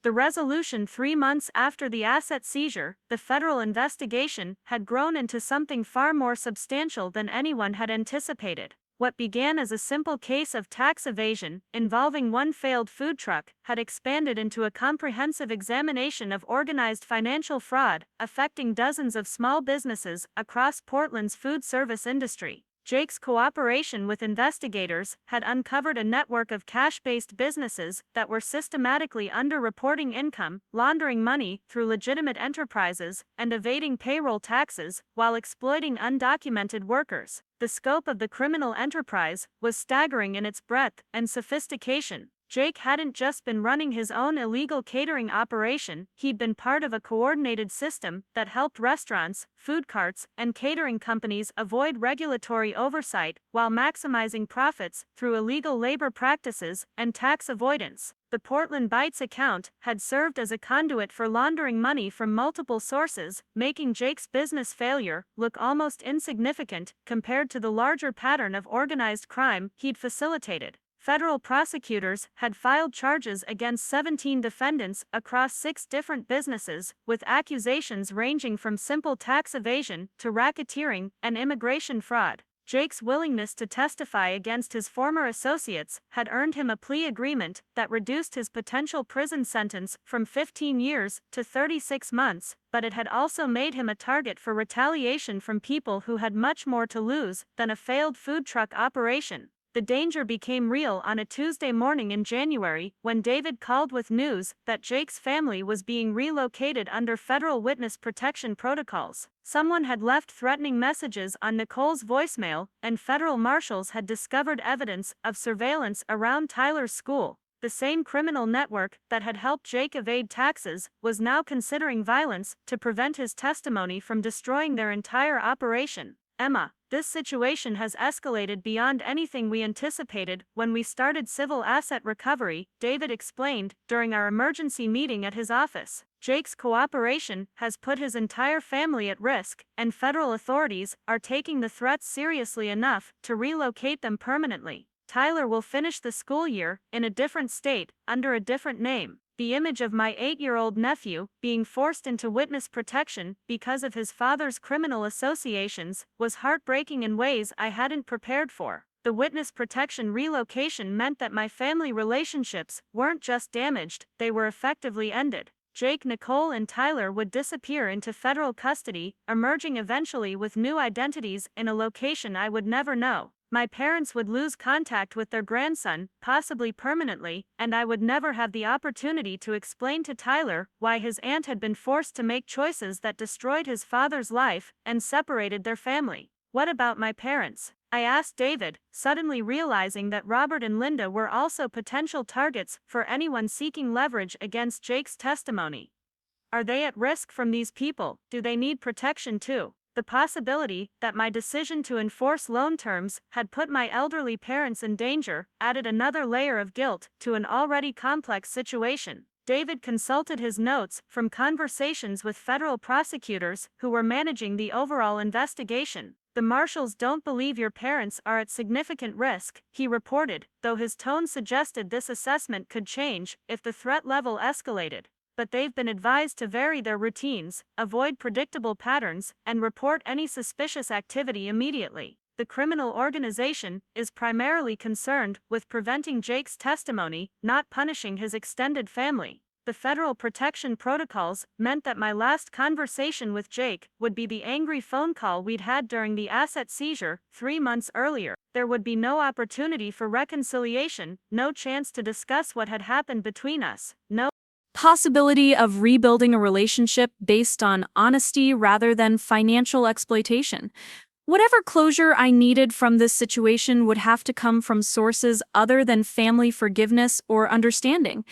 The resolution 3 months after the asset seizure, the federal investigation had grown into something far more substantial than anyone had anticipated. What began as a simple case of tax evasion, involving one failed food truck, had expanded into a comprehensive examination of organized financial fraud, affecting dozens of small businesses across Portland's food service industry. Jake's cooperation with investigators had uncovered a network of cash-based businesses that were systematically underreporting income, laundering money through legitimate enterprises, and evading payroll taxes while exploiting undocumented workers. The scope of the criminal enterprise was staggering in its breadth and sophistication. Jake hadn't just been running his own illegal catering operation, he'd been part of a coordinated system that helped restaurants, food carts, and catering companies avoid regulatory oversight while maximizing profits through illegal labor practices and tax avoidance. The Portland Bites account had served as a conduit for laundering money from multiple sources, making Jake's business failure look almost insignificant compared to the larger pattern of organized crime he'd facilitated. Federal prosecutors had filed charges against 17 defendants across 6 different businesses, with accusations ranging from simple tax evasion to racketeering and immigration fraud. Jake's willingness to testify against his former associates had earned him a plea agreement that reduced his potential prison sentence from 15 years to 36 months, but it had also made him a target for retaliation from people who had much more to lose than a failed food truck operation. The danger became real on a Tuesday morning in January when David called with news that Jake's family was being relocated under federal witness protection protocols. Someone had left threatening messages on Nicole's voicemail, and federal marshals had discovered evidence of surveillance around Tyler's school. The same criminal network that had helped Jake evade taxes was now considering violence to prevent his testimony from destroying their entire operation. Emma, this situation has escalated beyond anything we anticipated when we started civil asset recovery, David explained during our emergency meeting at his office. Jake's cooperation has put his entire family at risk, and federal authorities are taking the threats seriously enough to relocate them permanently. Tyler will finish the school year in a different state, under a different name. The image of my 8-year-old nephew being forced into witness protection because of his father's criminal associations was heartbreaking in ways I hadn't prepared for. The witness protection relocation meant that my family relationships weren't just damaged, they were effectively ended. Jake, Nicole, and Tyler would disappear into federal custody, emerging eventually with new identities in a location I would never know. My parents would lose contact with their grandson, possibly permanently, and I would never have the opportunity to explain to Tyler why his aunt had been forced to make choices that destroyed his father's life and separated their family. What about my parents? I asked David, suddenly realizing that Robert and Linda were also potential targets for anyone seeking leverage against Jake's testimony. Are they at risk from these people? Do they need protection too? The possibility that my decision to enforce loan terms had put my elderly parents in danger added another layer of guilt to an already complex situation. David consulted his notes from conversations with federal prosecutors who were managing the overall investigation. The marshals don't believe your parents are at significant risk, he reported, though his tone suggested this assessment could change if the threat level escalated. But they've been advised to vary their routines, avoid predictable patterns, and report any suspicious activity immediately. The criminal organization is primarily concerned with preventing Jake's testimony, not punishing his extended family. The federal protection protocols meant that my last conversation with Jake would be the angry phone call we'd had during the asset seizure 3 months earlier. There would be no opportunity for reconciliation, no chance to discuss what had happened between us, no possibility of rebuilding a relationship based on honesty rather than financial exploitation. Whatever closure I needed from this situation would have to come from sources other than family forgiveness or understanding.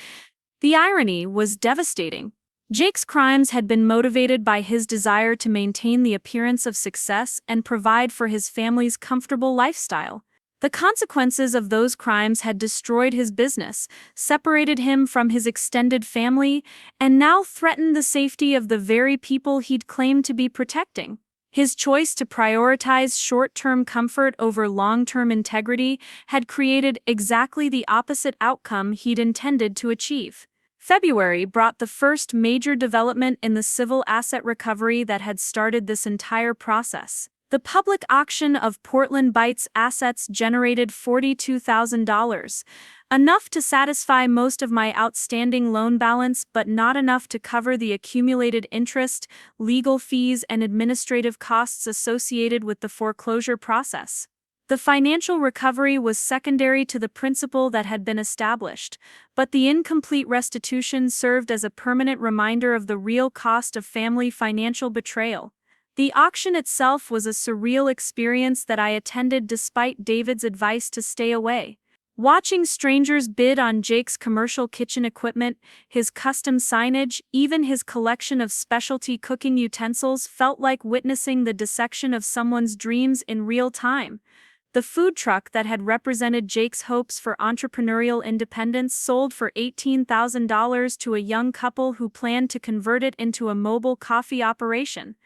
The irony was devastating. Jake's crimes had been motivated by his desire to maintain the appearance of success and provide for his family's comfortable lifestyle. The consequences of those crimes had destroyed his business, separated him from his extended family, and now threatened the safety of the very people he'd claimed to be protecting. His choice to prioritize short-term comfort over long-term integrity had created exactly the opposite outcome he'd intended to achieve. February brought the first major development in the civil asset recovery that had started this entire process. The public auction of Portland Bites assets generated $42,000, enough to satisfy most of my outstanding loan balance but not enough to cover the accumulated interest, legal fees, and administrative costs associated with the foreclosure process. The financial recovery was secondary to the principle that had been established, but the incomplete restitution served as a permanent reminder of the real cost of family financial betrayal. The auction itself was a surreal experience that I attended despite David's advice to stay away. Watching strangers bid on Jake's commercial kitchen equipment, his custom signage, even his collection of specialty cooking utensils felt like witnessing the dissection of someone's dreams in real time. The food truck that had represented Jake's hopes for entrepreneurial independence sold for $18,000 to a young couple who planned to convert it into a mobile coffee operation.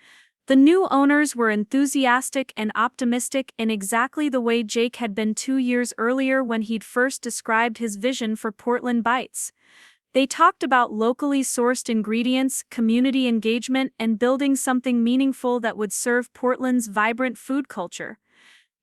The new owners were enthusiastic and optimistic in exactly the way Jake had been 2 years earlier when he'd first described his vision for Portland Bites. They talked about locally sourced ingredients, community engagement, and building something meaningful that would serve Portland's vibrant food culture.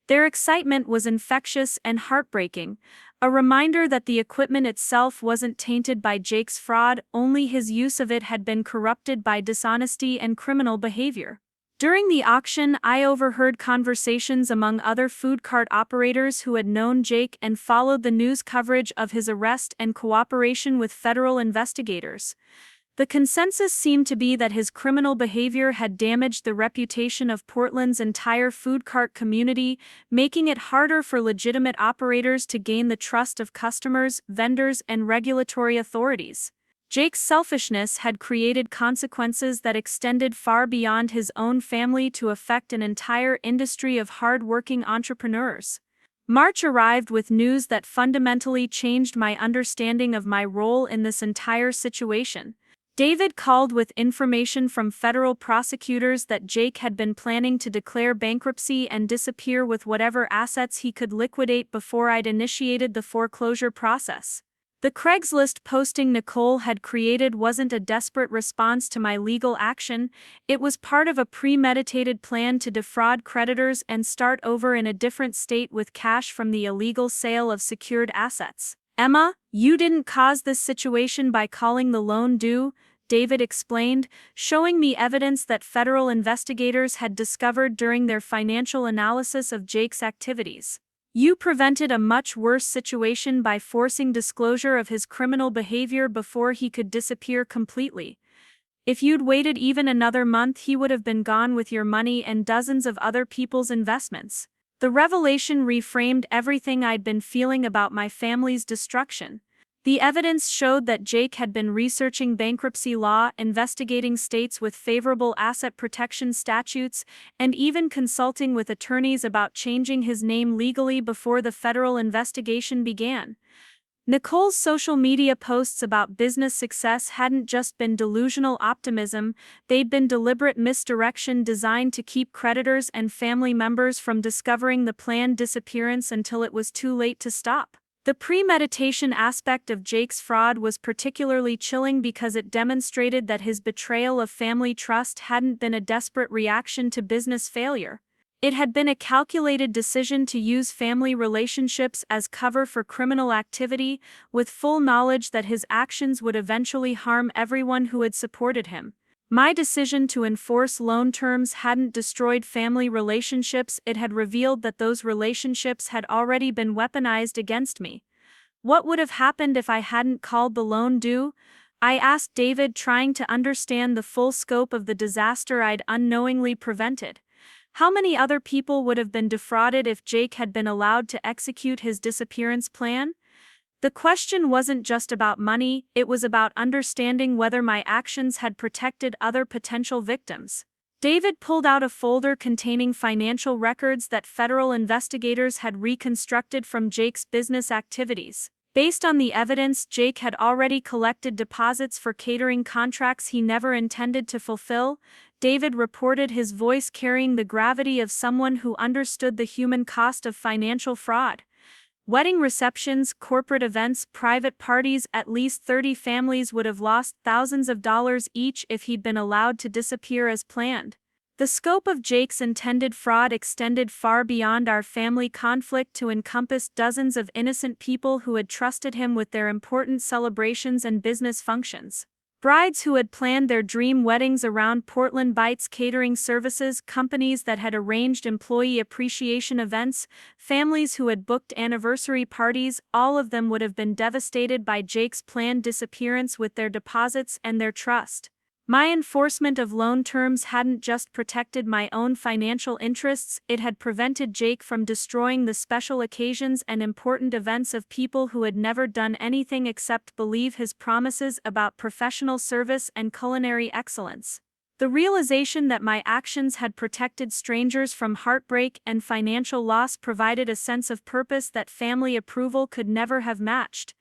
Their excitement was infectious and heartbreaking, a reminder that the equipment itself wasn't tainted by Jake's fraud, only his use of it had been corrupted by dishonesty and criminal behavior. During the auction, I overheard conversations among other food cart operators who had known Jake and followed the news coverage of his arrest and cooperation with federal investigators. The consensus seemed to be that his criminal behavior had damaged the reputation of Portland's entire food cart community, making it harder for legitimate operators to gain the trust of customers, vendors, and regulatory authorities. Jake's selfishness had created consequences that extended far beyond his own family to affect an entire industry of hard-working entrepreneurs. March arrived with news that fundamentally changed my understanding of my role in this entire situation. David called with information from federal prosecutors that Jake had been planning to declare bankruptcy and disappear with whatever assets he could liquidate before I'd initiated the foreclosure process. The Craigslist posting Nicole had created wasn't a desperate response to my legal action, it was part of a premeditated plan to defraud creditors and start over in a different state with cash from the illegal sale of secured assets. "Emma, you didn't cause this situation by calling the loan due," David explained, showing me evidence that federal investigators had discovered during their financial analysis of Jake's activities. "You prevented a much worse situation by forcing disclosure of his criminal behavior before he could disappear completely. If you'd waited even another month, he would have been gone with your money and dozens of other people's investments." The revelation reframed everything I'd been feeling about my family's destruction. The evidence showed that Jake had been researching bankruptcy law, investigating states with favorable asset protection statutes, and even consulting with attorneys about changing his name legally before the federal investigation began. Nicole's social media posts about business success hadn't just been delusional optimism, they'd been deliberate misdirection designed to keep creditors and family members from discovering the planned disappearance until it was too late to stop. The premeditation aspect of Jake's fraud was particularly chilling because it demonstrated that his betrayal of family trust hadn't been a desperate reaction to business failure. It had been a calculated decision to use family relationships as cover for criminal activity, with full knowledge that his actions would eventually harm everyone who had supported him. My decision to enforce loan terms hadn't destroyed family relationships, it had revealed that those relationships had already been weaponized against me. What would have happened if I hadn't called the loan due? I asked David, trying to understand the full scope of the disaster I'd unknowingly prevented. How many other people would have been defrauded if Jake had been allowed to execute his disappearance plan? The question wasn't just about money, it was about understanding whether my actions had protected other potential victims. David pulled out a folder containing financial records that federal investigators had reconstructed from Jake's business activities. Based on the evidence, Jake had already collected deposits for catering contracts he never intended to fulfill. David reported, his voice carrying the gravity of someone who understood the human cost of financial fraud. Wedding receptions, corporate events, private parties, at least 30 families would have lost thousands of dollars each if he'd been allowed to disappear as planned. The scope of Jake's intended fraud extended far beyond our family conflict to encompass dozens of innocent people who had trusted him with their important celebrations and business functions. Brides who had planned their dream weddings around Portland Bites catering services, companies that had arranged employee appreciation events, families who had booked anniversary parties, all of them would have been devastated by Jake's planned disappearance with their deposits and their trust. My enforcement of loan terms hadn't just protected my own financial interests, it had prevented Jake from destroying the special occasions and important events of people who had never done anything except believe his promises about professional service and culinary excellence. The realization that my actions had protected strangers from heartbreak and financial loss provided a sense of purpose that family approval could never have matched.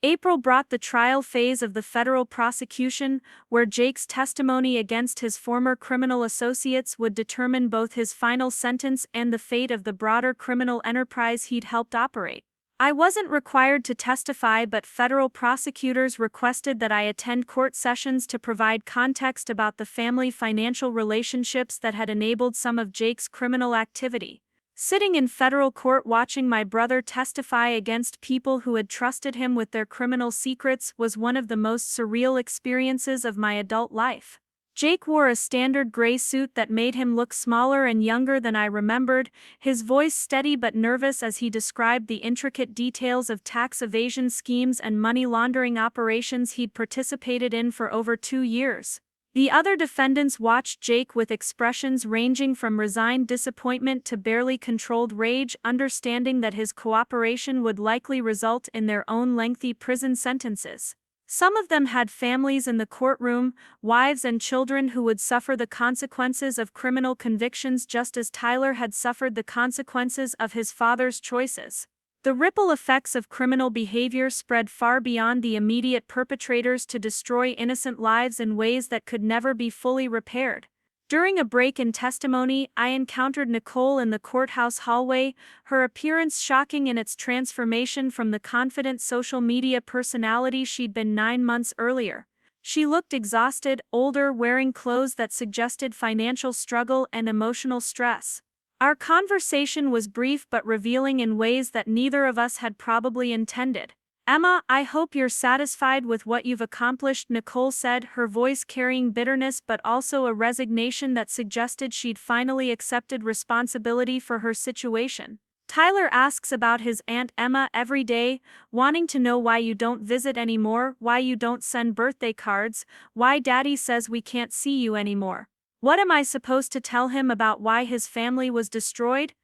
April brought the trial phase of the federal prosecution, where Jake's testimony against his former criminal associates would determine both his final sentence and the fate of the broader criminal enterprise he'd helped operate. I wasn't required to testify, but federal prosecutors requested that I attend court sessions to provide context about the family financial relationships that had enabled some of Jake's criminal activity. Sitting in federal court watching my brother testify against people who had trusted him with their criminal secrets was one of the most surreal experiences of my adult life. Jake wore a standard gray suit that made him look smaller and younger than I remembered, his voice steady but nervous as he described the intricate details of tax evasion schemes and money laundering operations he'd participated in for over 2 years. The other defendants watched Jake with expressions ranging from resigned disappointment to barely controlled rage, understanding that his cooperation would likely result in their own lengthy prison sentences. Some of them had families in the courtroom, wives and children who would suffer the consequences of criminal convictions just as Tyler had suffered the consequences of his father's choices. The ripple effects of criminal behavior spread far beyond the immediate perpetrators to destroy innocent lives in ways that could never be fully repaired. During a break in testimony, I encountered Nicole in the courthouse hallway, her appearance shocking in its transformation from the confident social media personality she'd been 9 months earlier. She looked exhausted, older, wearing clothes that suggested financial struggle and emotional stress. Our conversation was brief but revealing in ways that neither of us had probably intended. "Emma, I hope you're satisfied with what you've accomplished," Nicole said, her voice carrying bitterness but also a resignation that suggested she'd finally accepted responsibility for her situation. "Tyler asks about his Aunt Emma every day, wanting to know why you don't visit anymore, why you don't send birthday cards, why Daddy says we can't see you anymore. What am I supposed to tell him about why his family was destroyed?"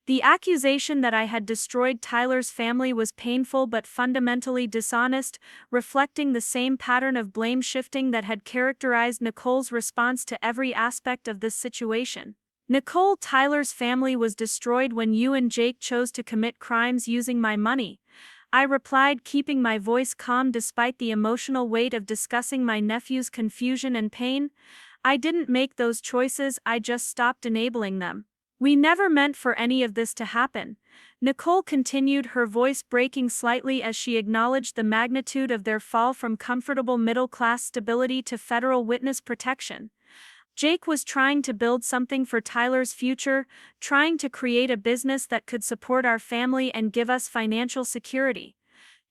The accusation that I had destroyed Tyler's family was painful but fundamentally dishonest, reflecting the same pattern of blame shifting that had characterized Nicole's response to every aspect of this situation. "Nicole, Tyler's family was destroyed when you and Jake chose to commit crimes using my money," I replied, keeping my voice calm despite the emotional weight of discussing my nephew's confusion and pain. "I didn't make those choices, I just stopped enabling them. We never meant for any of this to happen," Nicole continued, her voice breaking slightly as she acknowledged the magnitude of their fall from comfortable middle-class stability to federal witness protection. "Jake was trying to build something for Tyler's future, trying to create a business that could support our family and give us financial security.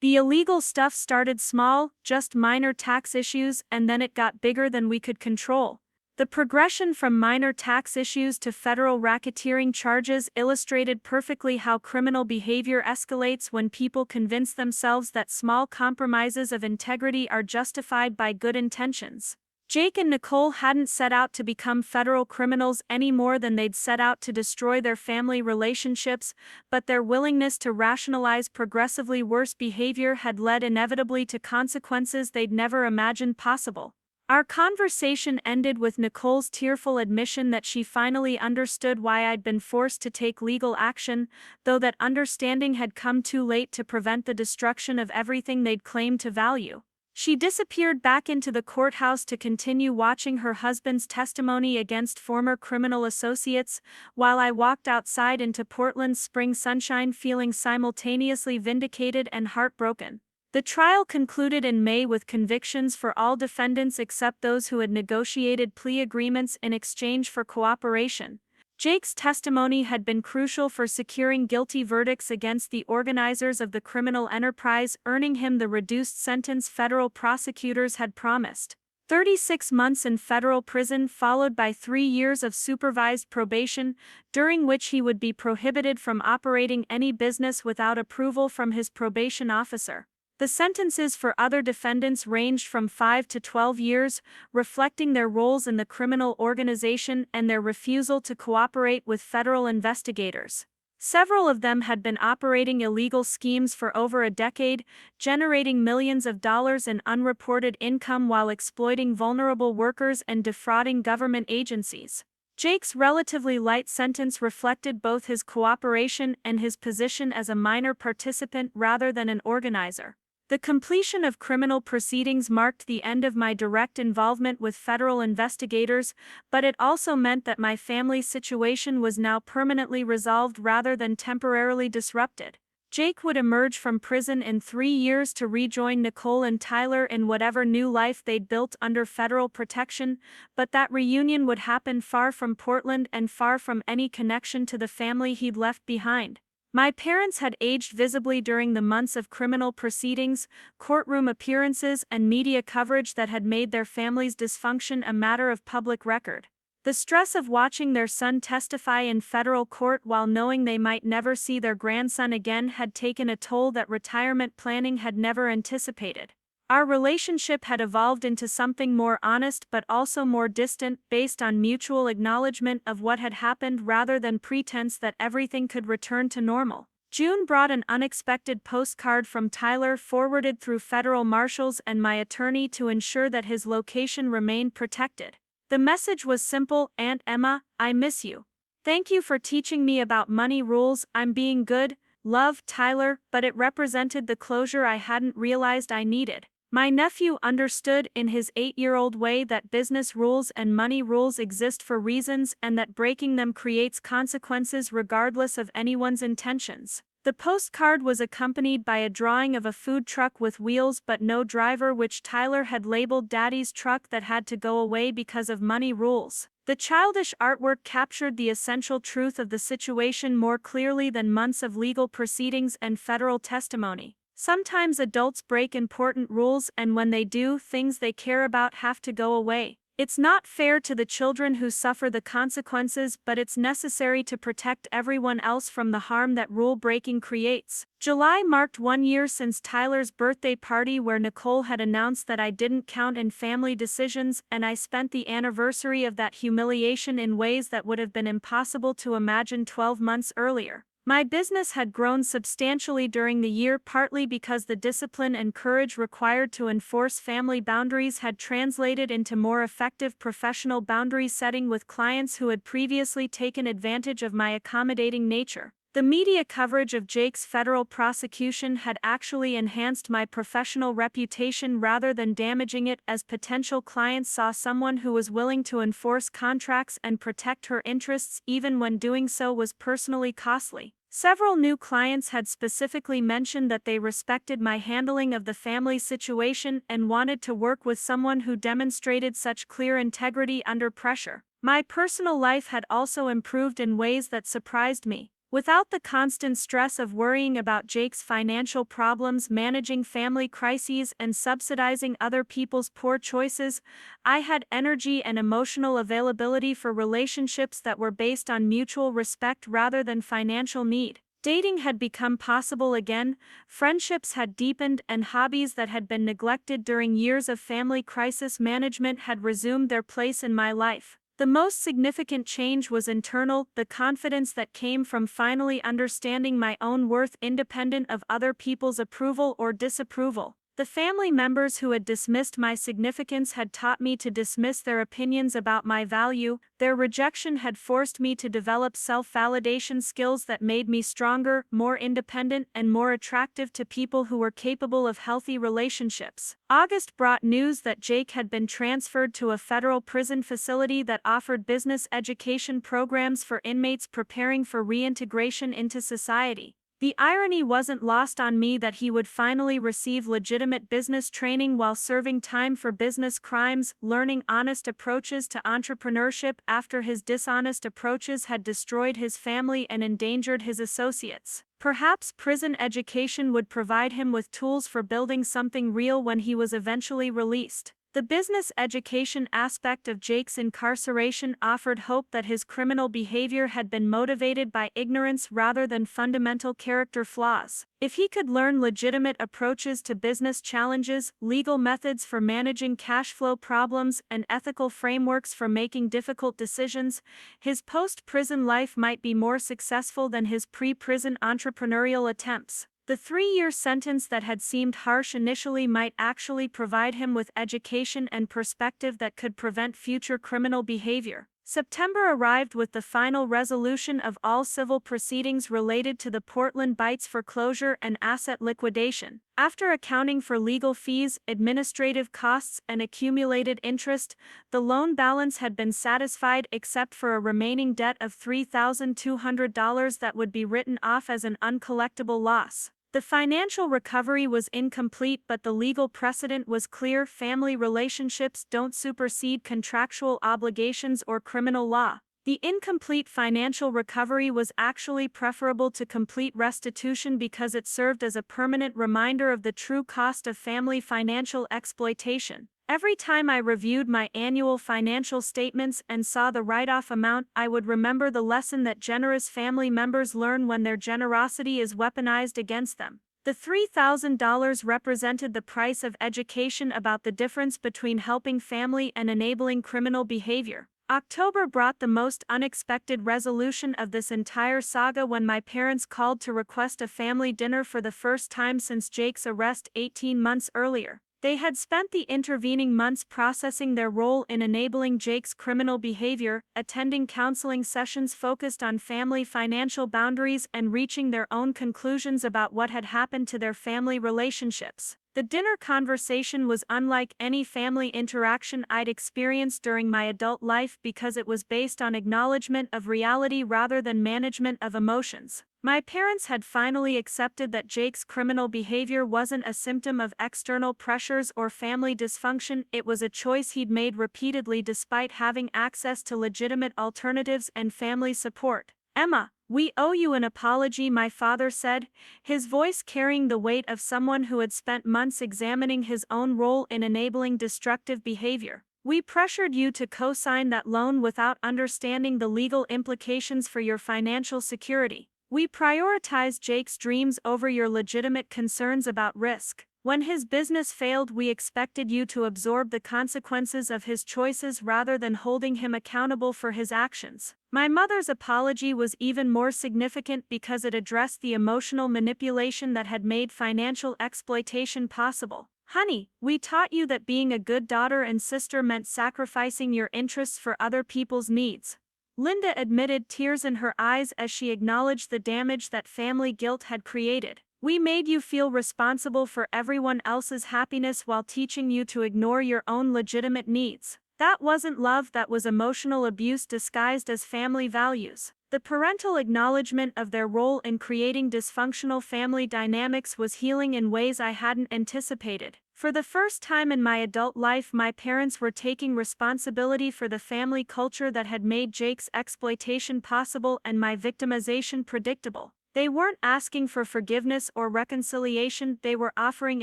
The illegal stuff started small, just minor tax issues, and then it got bigger than we could control. The progression from minor tax issues to federal racketeering charges illustrated perfectly how criminal behavior escalates when people convince themselves that small compromises of integrity are justified by good intentions. Jake and Nicole hadn't set out to become federal criminals any more than they'd set out to destroy their family relationships, but their willingness to rationalize progressively worse behavior had led inevitably to consequences they'd never imagined possible. Our conversation ended with Nicole's tearful admission that she finally understood why I'd been forced to take legal action, though that understanding had come too late to prevent the destruction of everything they'd claimed to value. She disappeared back into the courthouse to continue watching her husband's testimony against former criminal associates, while I walked outside into Portland's spring sunshine feeling simultaneously vindicated and heartbroken. The trial concluded in May with convictions for all defendants except those who had negotiated plea agreements in exchange for cooperation. Jake's testimony had been crucial for securing guilty verdicts against the organizers of the criminal enterprise, earning him the reduced sentence federal prosecutors had promised. 36 months in federal prison followed by 3 years of supervised probation, during which he would be prohibited from operating any business without approval from his probation officer. The sentences for other defendants ranged from 5 to 12 years, reflecting their roles in the criminal organization and their refusal to cooperate with federal investigators. Several of them had been operating illegal schemes for over a decade, generating millions of dollars in unreported income while exploiting vulnerable workers and defrauding government agencies. Jake's relatively light sentence reflected both his cooperation and his position as a minor participant rather than an organizer. The completion of criminal proceedings marked the end of my direct involvement with federal investigators, but it also meant that my family's situation was now permanently resolved rather than temporarily disrupted. Jake would emerge from prison in 3 years to rejoin Nicole and Tyler in whatever new life they'd built under federal protection, but that reunion would happen far from Portland and far from any connection to the family he'd left behind. My parents had aged visibly during the months of criminal proceedings, courtroom appearances, and media coverage that had made their family's dysfunction a matter of public record. The stress of watching their son testify in federal court while knowing they might never see their grandson again had taken a toll that retirement planning had never anticipated. Our relationship had evolved into something more honest but also more distant, based on mutual acknowledgement of what had happened rather than pretense that everything could return to normal. June brought an unexpected postcard from Tyler forwarded through federal marshals and my attorney to ensure that his location remained protected. The message was simple: Aunt Emma, I miss you. Thank you for teaching me about money rules. I'm being good. Love, Tyler, but it represented the closure I hadn't realized I needed. My nephew understood in his 8-year-old way that business rules and money rules exist for reasons and that breaking them creates consequences regardless of anyone's intentions. The postcard was accompanied by a drawing of a food truck with wheels but no driver, which Tyler had labeled Daddy's truck that had to go away because of money rules. The childish artwork captured the essential truth of the situation more clearly than months of legal proceedings and federal testimony. Sometimes adults break important rules, and when they do, things they care about have to go away. It's not fair to the children who suffer the consequences, but it's necessary to protect everyone else from the harm that rule-breaking creates. July marked 1 year since Tyler's birthday party, where Nicole had announced that I didn't count in family decisions, and I spent the anniversary of that humiliation in ways that would have been impossible to imagine 12 months earlier. My business had grown substantially during the year, partly because the discipline and courage required to enforce family boundaries had translated into more effective professional boundary setting with clients who had previously taken advantage of my accommodating nature. The media coverage of Jake's federal prosecution had actually enhanced my professional reputation rather than damaging it, as potential clients saw someone who was willing to enforce contracts and protect her interests even when doing so was personally costly. Several new clients had specifically mentioned that they respected my handling of the family situation and wanted to work with someone who demonstrated such clear integrity under pressure. My personal life had also improved in ways that surprised me. Without the constant stress of worrying about Jake's financial problems, managing family crises, and subsidizing other people's poor choices, I had energy and emotional availability for relationships that were based on mutual respect rather than financial need. Dating had become possible again, friendships had deepened, and hobbies that had been neglected during years of family crisis management had resumed their place in my life. The most significant change was internal, the confidence that came from finally understanding my own worth independent of other people's approval or disapproval. The family members who had dismissed my significance had taught me to dismiss their opinions about my value. Their rejection had forced me to develop self-validation skills that made me stronger, more independent, and more attractive to people who were capable of healthy relationships. August brought news that Jake had been transferred to a federal prison facility that offered business education programs for inmates preparing for reintegration into society. The irony wasn't lost on me that he would finally receive legitimate business training while serving time for business crimes, learning honest approaches to entrepreneurship after his dishonest approaches had destroyed his family and endangered his associates. Perhaps prison education would provide him with tools for building something real when he was eventually released. The business education aspect of Jake's incarceration offered hope that his criminal behavior had been motivated by ignorance rather than fundamental character flaws. If he could learn legitimate approaches to business challenges, legal methods for managing cash flow problems, and ethical frameworks for making difficult decisions, his post-prison life might be more successful than his pre-prison entrepreneurial attempts. The 3-year sentence that had seemed harsh initially might actually provide him with education and perspective that could prevent future criminal behavior. September arrived with the final resolution of all civil proceedings related to the Portland Bites foreclosure and asset liquidation. After accounting for legal fees, administrative costs, and accumulated interest, the loan balance had been satisfied except for a remaining debt of $3,200 that would be written off as an uncollectible loss. The financial recovery was incomplete, but the legal precedent was clear: family relationships don't supersede contractual obligations or criminal law. The incomplete financial recovery was actually preferable to complete restitution because it served as a permanent reminder of the true cost of family financial exploitation. Every time I reviewed my annual financial statements and saw the write-off amount, I would remember the lesson that generous family members learn when their generosity is weaponized against them. The $3,000 represented the price of education about the difference between helping family and enabling criminal behavior. October brought the most unexpected resolution of this entire saga when my parents called to request a family dinner for the first time since Jake's arrest 18 months earlier. They had spent the intervening months processing their role in enabling Jake's criminal behavior, attending counseling sessions focused on family financial boundaries, and reaching their own conclusions about what had happened to their family relationships. The dinner conversation was unlike any family interaction I'd experienced during my adult life because it was based on acknowledgement of reality rather than management of emotions. My parents had finally accepted that Jake's criminal behavior wasn't a symptom of external pressures or family dysfunction. It was a choice he'd made repeatedly despite having access to legitimate alternatives and family support. "Emma, we owe you an apology," my father said, his voice carrying the weight of someone who had spent months examining his own role in enabling destructive behavior. "We pressured you to co-sign that loan without understanding the legal implications for your financial security. We prioritized Jake's dreams over your legitimate concerns about risk. When his business failed, we expected you to absorb the consequences of his choices rather than holding him accountable for his actions." My mother's apology was even more significant because it addressed the emotional manipulation that had made financial exploitation possible. "Honey, we taught you that being a good daughter and sister meant sacrificing your interests for other people's needs." Linda admitted, tears in her eyes as she acknowledged the damage that family guilt had created. "We made you feel responsible for everyone else's happiness while teaching you to ignore your own legitimate needs. That wasn't love, that was emotional abuse disguised as family values." The parental acknowledgement of their role in creating dysfunctional family dynamics was healing in ways I hadn't anticipated. For the first time in my adult life, my parents were taking responsibility for the family culture that had made Jake's exploitation possible and my victimization predictable. They weren't asking for forgiveness or reconciliation, they were offering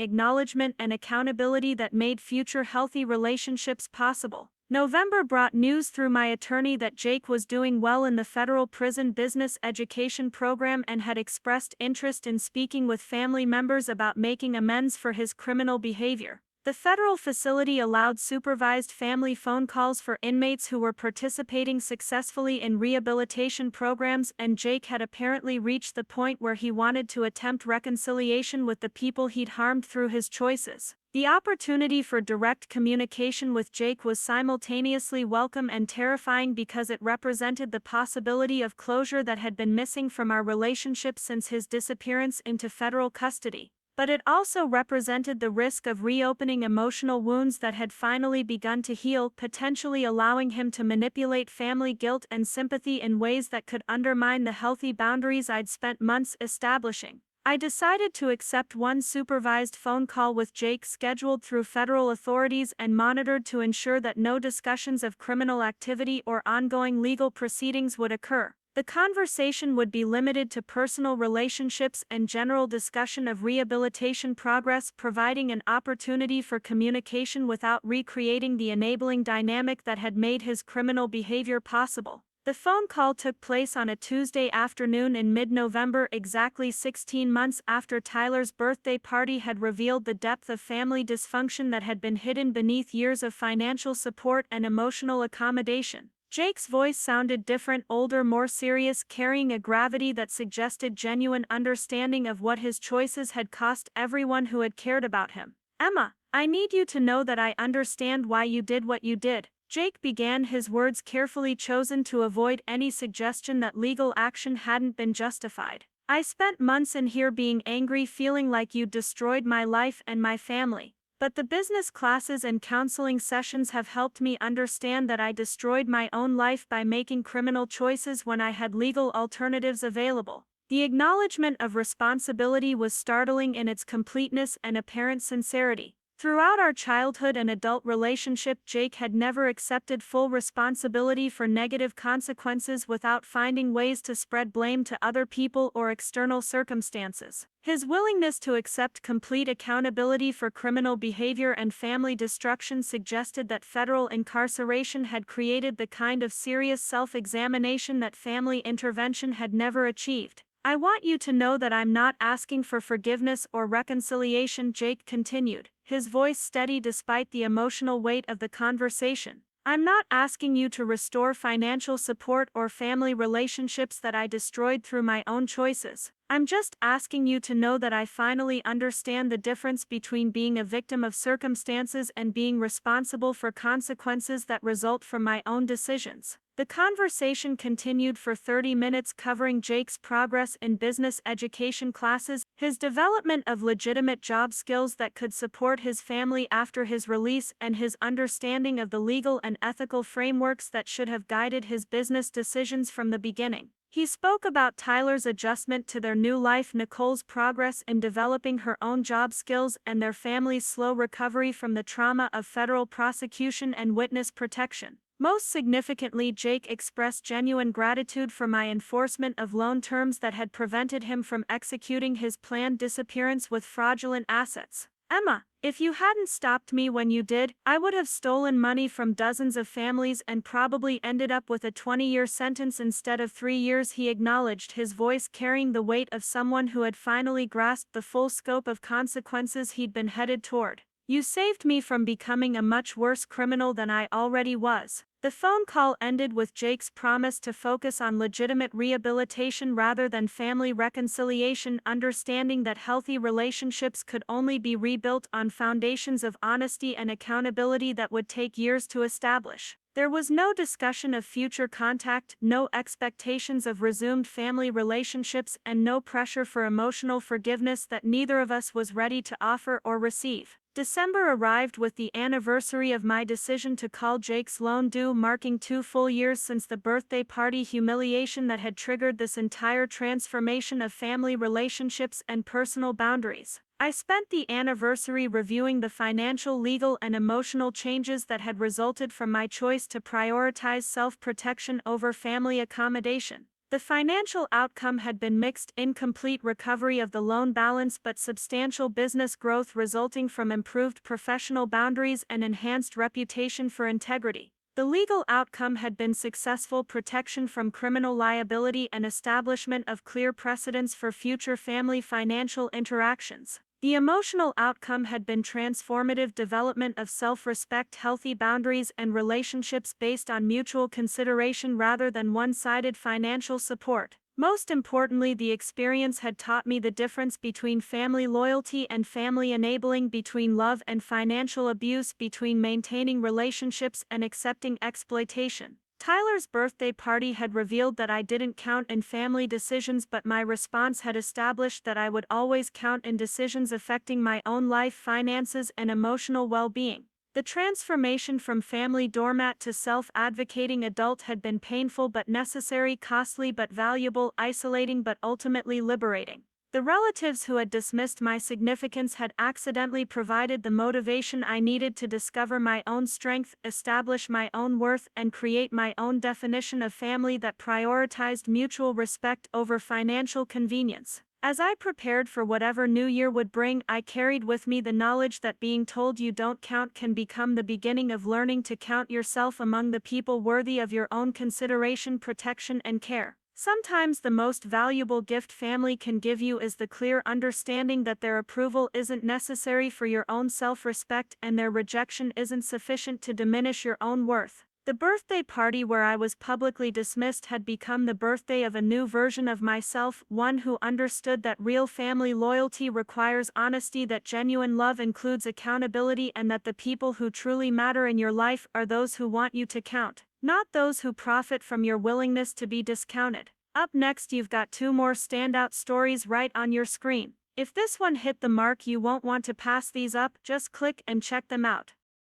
acknowledgement and accountability that made future healthy relationships possible. November brought news through my attorney that Jake was doing well in the federal prison business education program and had expressed interest in speaking with family members about making amends for his criminal behavior. The federal facility allowed supervised family phone calls for inmates who were participating successfully in rehabilitation programs, and Jake had apparently reached the point where he wanted to attempt reconciliation with the people he'd harmed through his choices. The opportunity for direct communication with Jake was simultaneously welcome and terrifying because it represented the possibility of closure that had been missing from our relationship since his disappearance into federal custody. But it also represented the risk of reopening emotional wounds that had finally begun to heal, potentially allowing him to manipulate family guilt and sympathy in ways that could undermine the healthy boundaries I'd spent months establishing. I decided to accept one supervised phone call with Jake scheduled through federal authorities and monitored to ensure that no discussions of criminal activity or ongoing legal proceedings would occur. The conversation would be limited to personal relationships and general discussion of rehabilitation progress, providing an opportunity for communication without recreating the enabling dynamic that had made his criminal behavior possible. The phone call took place on a Tuesday afternoon in mid-November, exactly 16 months after Tyler's birthday party had revealed the depth of family dysfunction that had been hidden beneath years of financial support and emotional accommodation. Jake's voice sounded different, older, more serious, carrying a gravity that suggested genuine understanding of what his choices had cost everyone who had cared about him. "Emma, I need you to know that I understand why you did what you did," Jake began, his words carefully chosen to avoid any suggestion that legal action hadn't been justified. "I spent months in here being angry, feeling like you'd destroyed my life and my family. But the business classes and counseling sessions have helped me understand that I destroyed my own life by making criminal choices when I had legal alternatives available." The acknowledgement of responsibility was startling in its completeness and apparent sincerity. Throughout our childhood and adult relationship, Jake had never accepted full responsibility for negative consequences without finding ways to spread blame to other people or external circumstances. His willingness to accept complete accountability for criminal behavior and family destruction suggested that federal incarceration had created the kind of serious self-examination that family intervention had never achieved. "I want you to know that I'm not asking for forgiveness or reconciliation," Jake continued, his voice steady despite the emotional weight of the conversation. "I'm not asking you to restore financial support or family relationships that I destroyed through my own choices. I'm just asking you to know that I finally understand the difference between being a victim of circumstances and being responsible for consequences that result from my own decisions." The conversation continued for 30 minutes, covering Jake's progress in business education classes, his development of legitimate job skills that could support his family after his release, and his understanding of the legal and ethical frameworks that should have guided his business decisions from the beginning. He spoke about Tyler's adjustment to their new life, Nicole's progress in developing her own job skills, and their family's slow recovery from the trauma of federal prosecution and witness protection. Most significantly, Jake expressed genuine gratitude for my enforcement of loan terms that had prevented him from executing his planned disappearance with fraudulent assets. "Emma, if you hadn't stopped me when you did, I would have stolen money from dozens of families and probably ended up with a 20-year sentence instead of 3 years," he acknowledged, his voice carrying the weight of someone who had finally grasped the full scope of consequences he'd been headed toward. "You saved me from becoming a much worse criminal than I already was." The phone call ended with Jake's promise to focus on legitimate rehabilitation rather than family reconciliation, understanding that healthy relationships could only be rebuilt on foundations of honesty and accountability that would take years to establish. There was no discussion of future contact, no expectations of resumed family relationships, and no pressure for emotional forgiveness that neither of us was ready to offer or receive. December arrived with the anniversary of my decision to call Jake's loan due, marking 2 full years since the birthday party humiliation that had triggered this entire transformation of family relationships and personal boundaries. I spent the anniversary reviewing the financial, legal, and emotional changes that had resulted from my choice to prioritize self-protection over family accommodation. The financial outcome had been mixed: incomplete recovery of the loan balance but substantial business growth resulting from improved professional boundaries and enhanced reputation for integrity. The legal outcome had been successful: protection from criminal liability and establishment of clear precedents for future family financial interactions. The emotional outcome had been transformative development of self-respect, healthy boundaries, and relationships based on mutual consideration rather than one-sided financial support. Most importantly, the experience had taught me the difference between family loyalty and family enabling, between love and financial abuse, between maintaining relationships and accepting exploitation. Tyler's birthday party had revealed that I didn't count in family decisions, but my response had established that I would always count in decisions affecting my own life, finances, and emotional well-being. The transformation from family doormat to self-advocating adult had been painful but necessary, costly but valuable, isolating but ultimately liberating. The relatives who had dismissed my significance had accidentally provided the motivation I needed to discover my own strength, establish my own worth, and create my own definition of family that prioritized mutual respect over financial convenience. As I prepared for whatever New Year would bring, I carried with me the knowledge that being told you don't count can become the beginning of learning to count yourself among the people worthy of your own consideration, protection, and care. Sometimes the most valuable gift family can give you is the clear understanding that their approval isn't necessary for your own self-respect and their rejection isn't sufficient to diminish your own worth. The birthday party where I was publicly dismissed had become the birthday of a new version of myself, one who understood that real family loyalty requires honesty, that genuine love includes accountability, and that the people who truly matter in your life are those who want you to count, not those who profit from your willingness to be discounted. Up next, you've got two more standout stories right on your screen. If this one hit the mark, you won't want to pass these up, just click and check them out.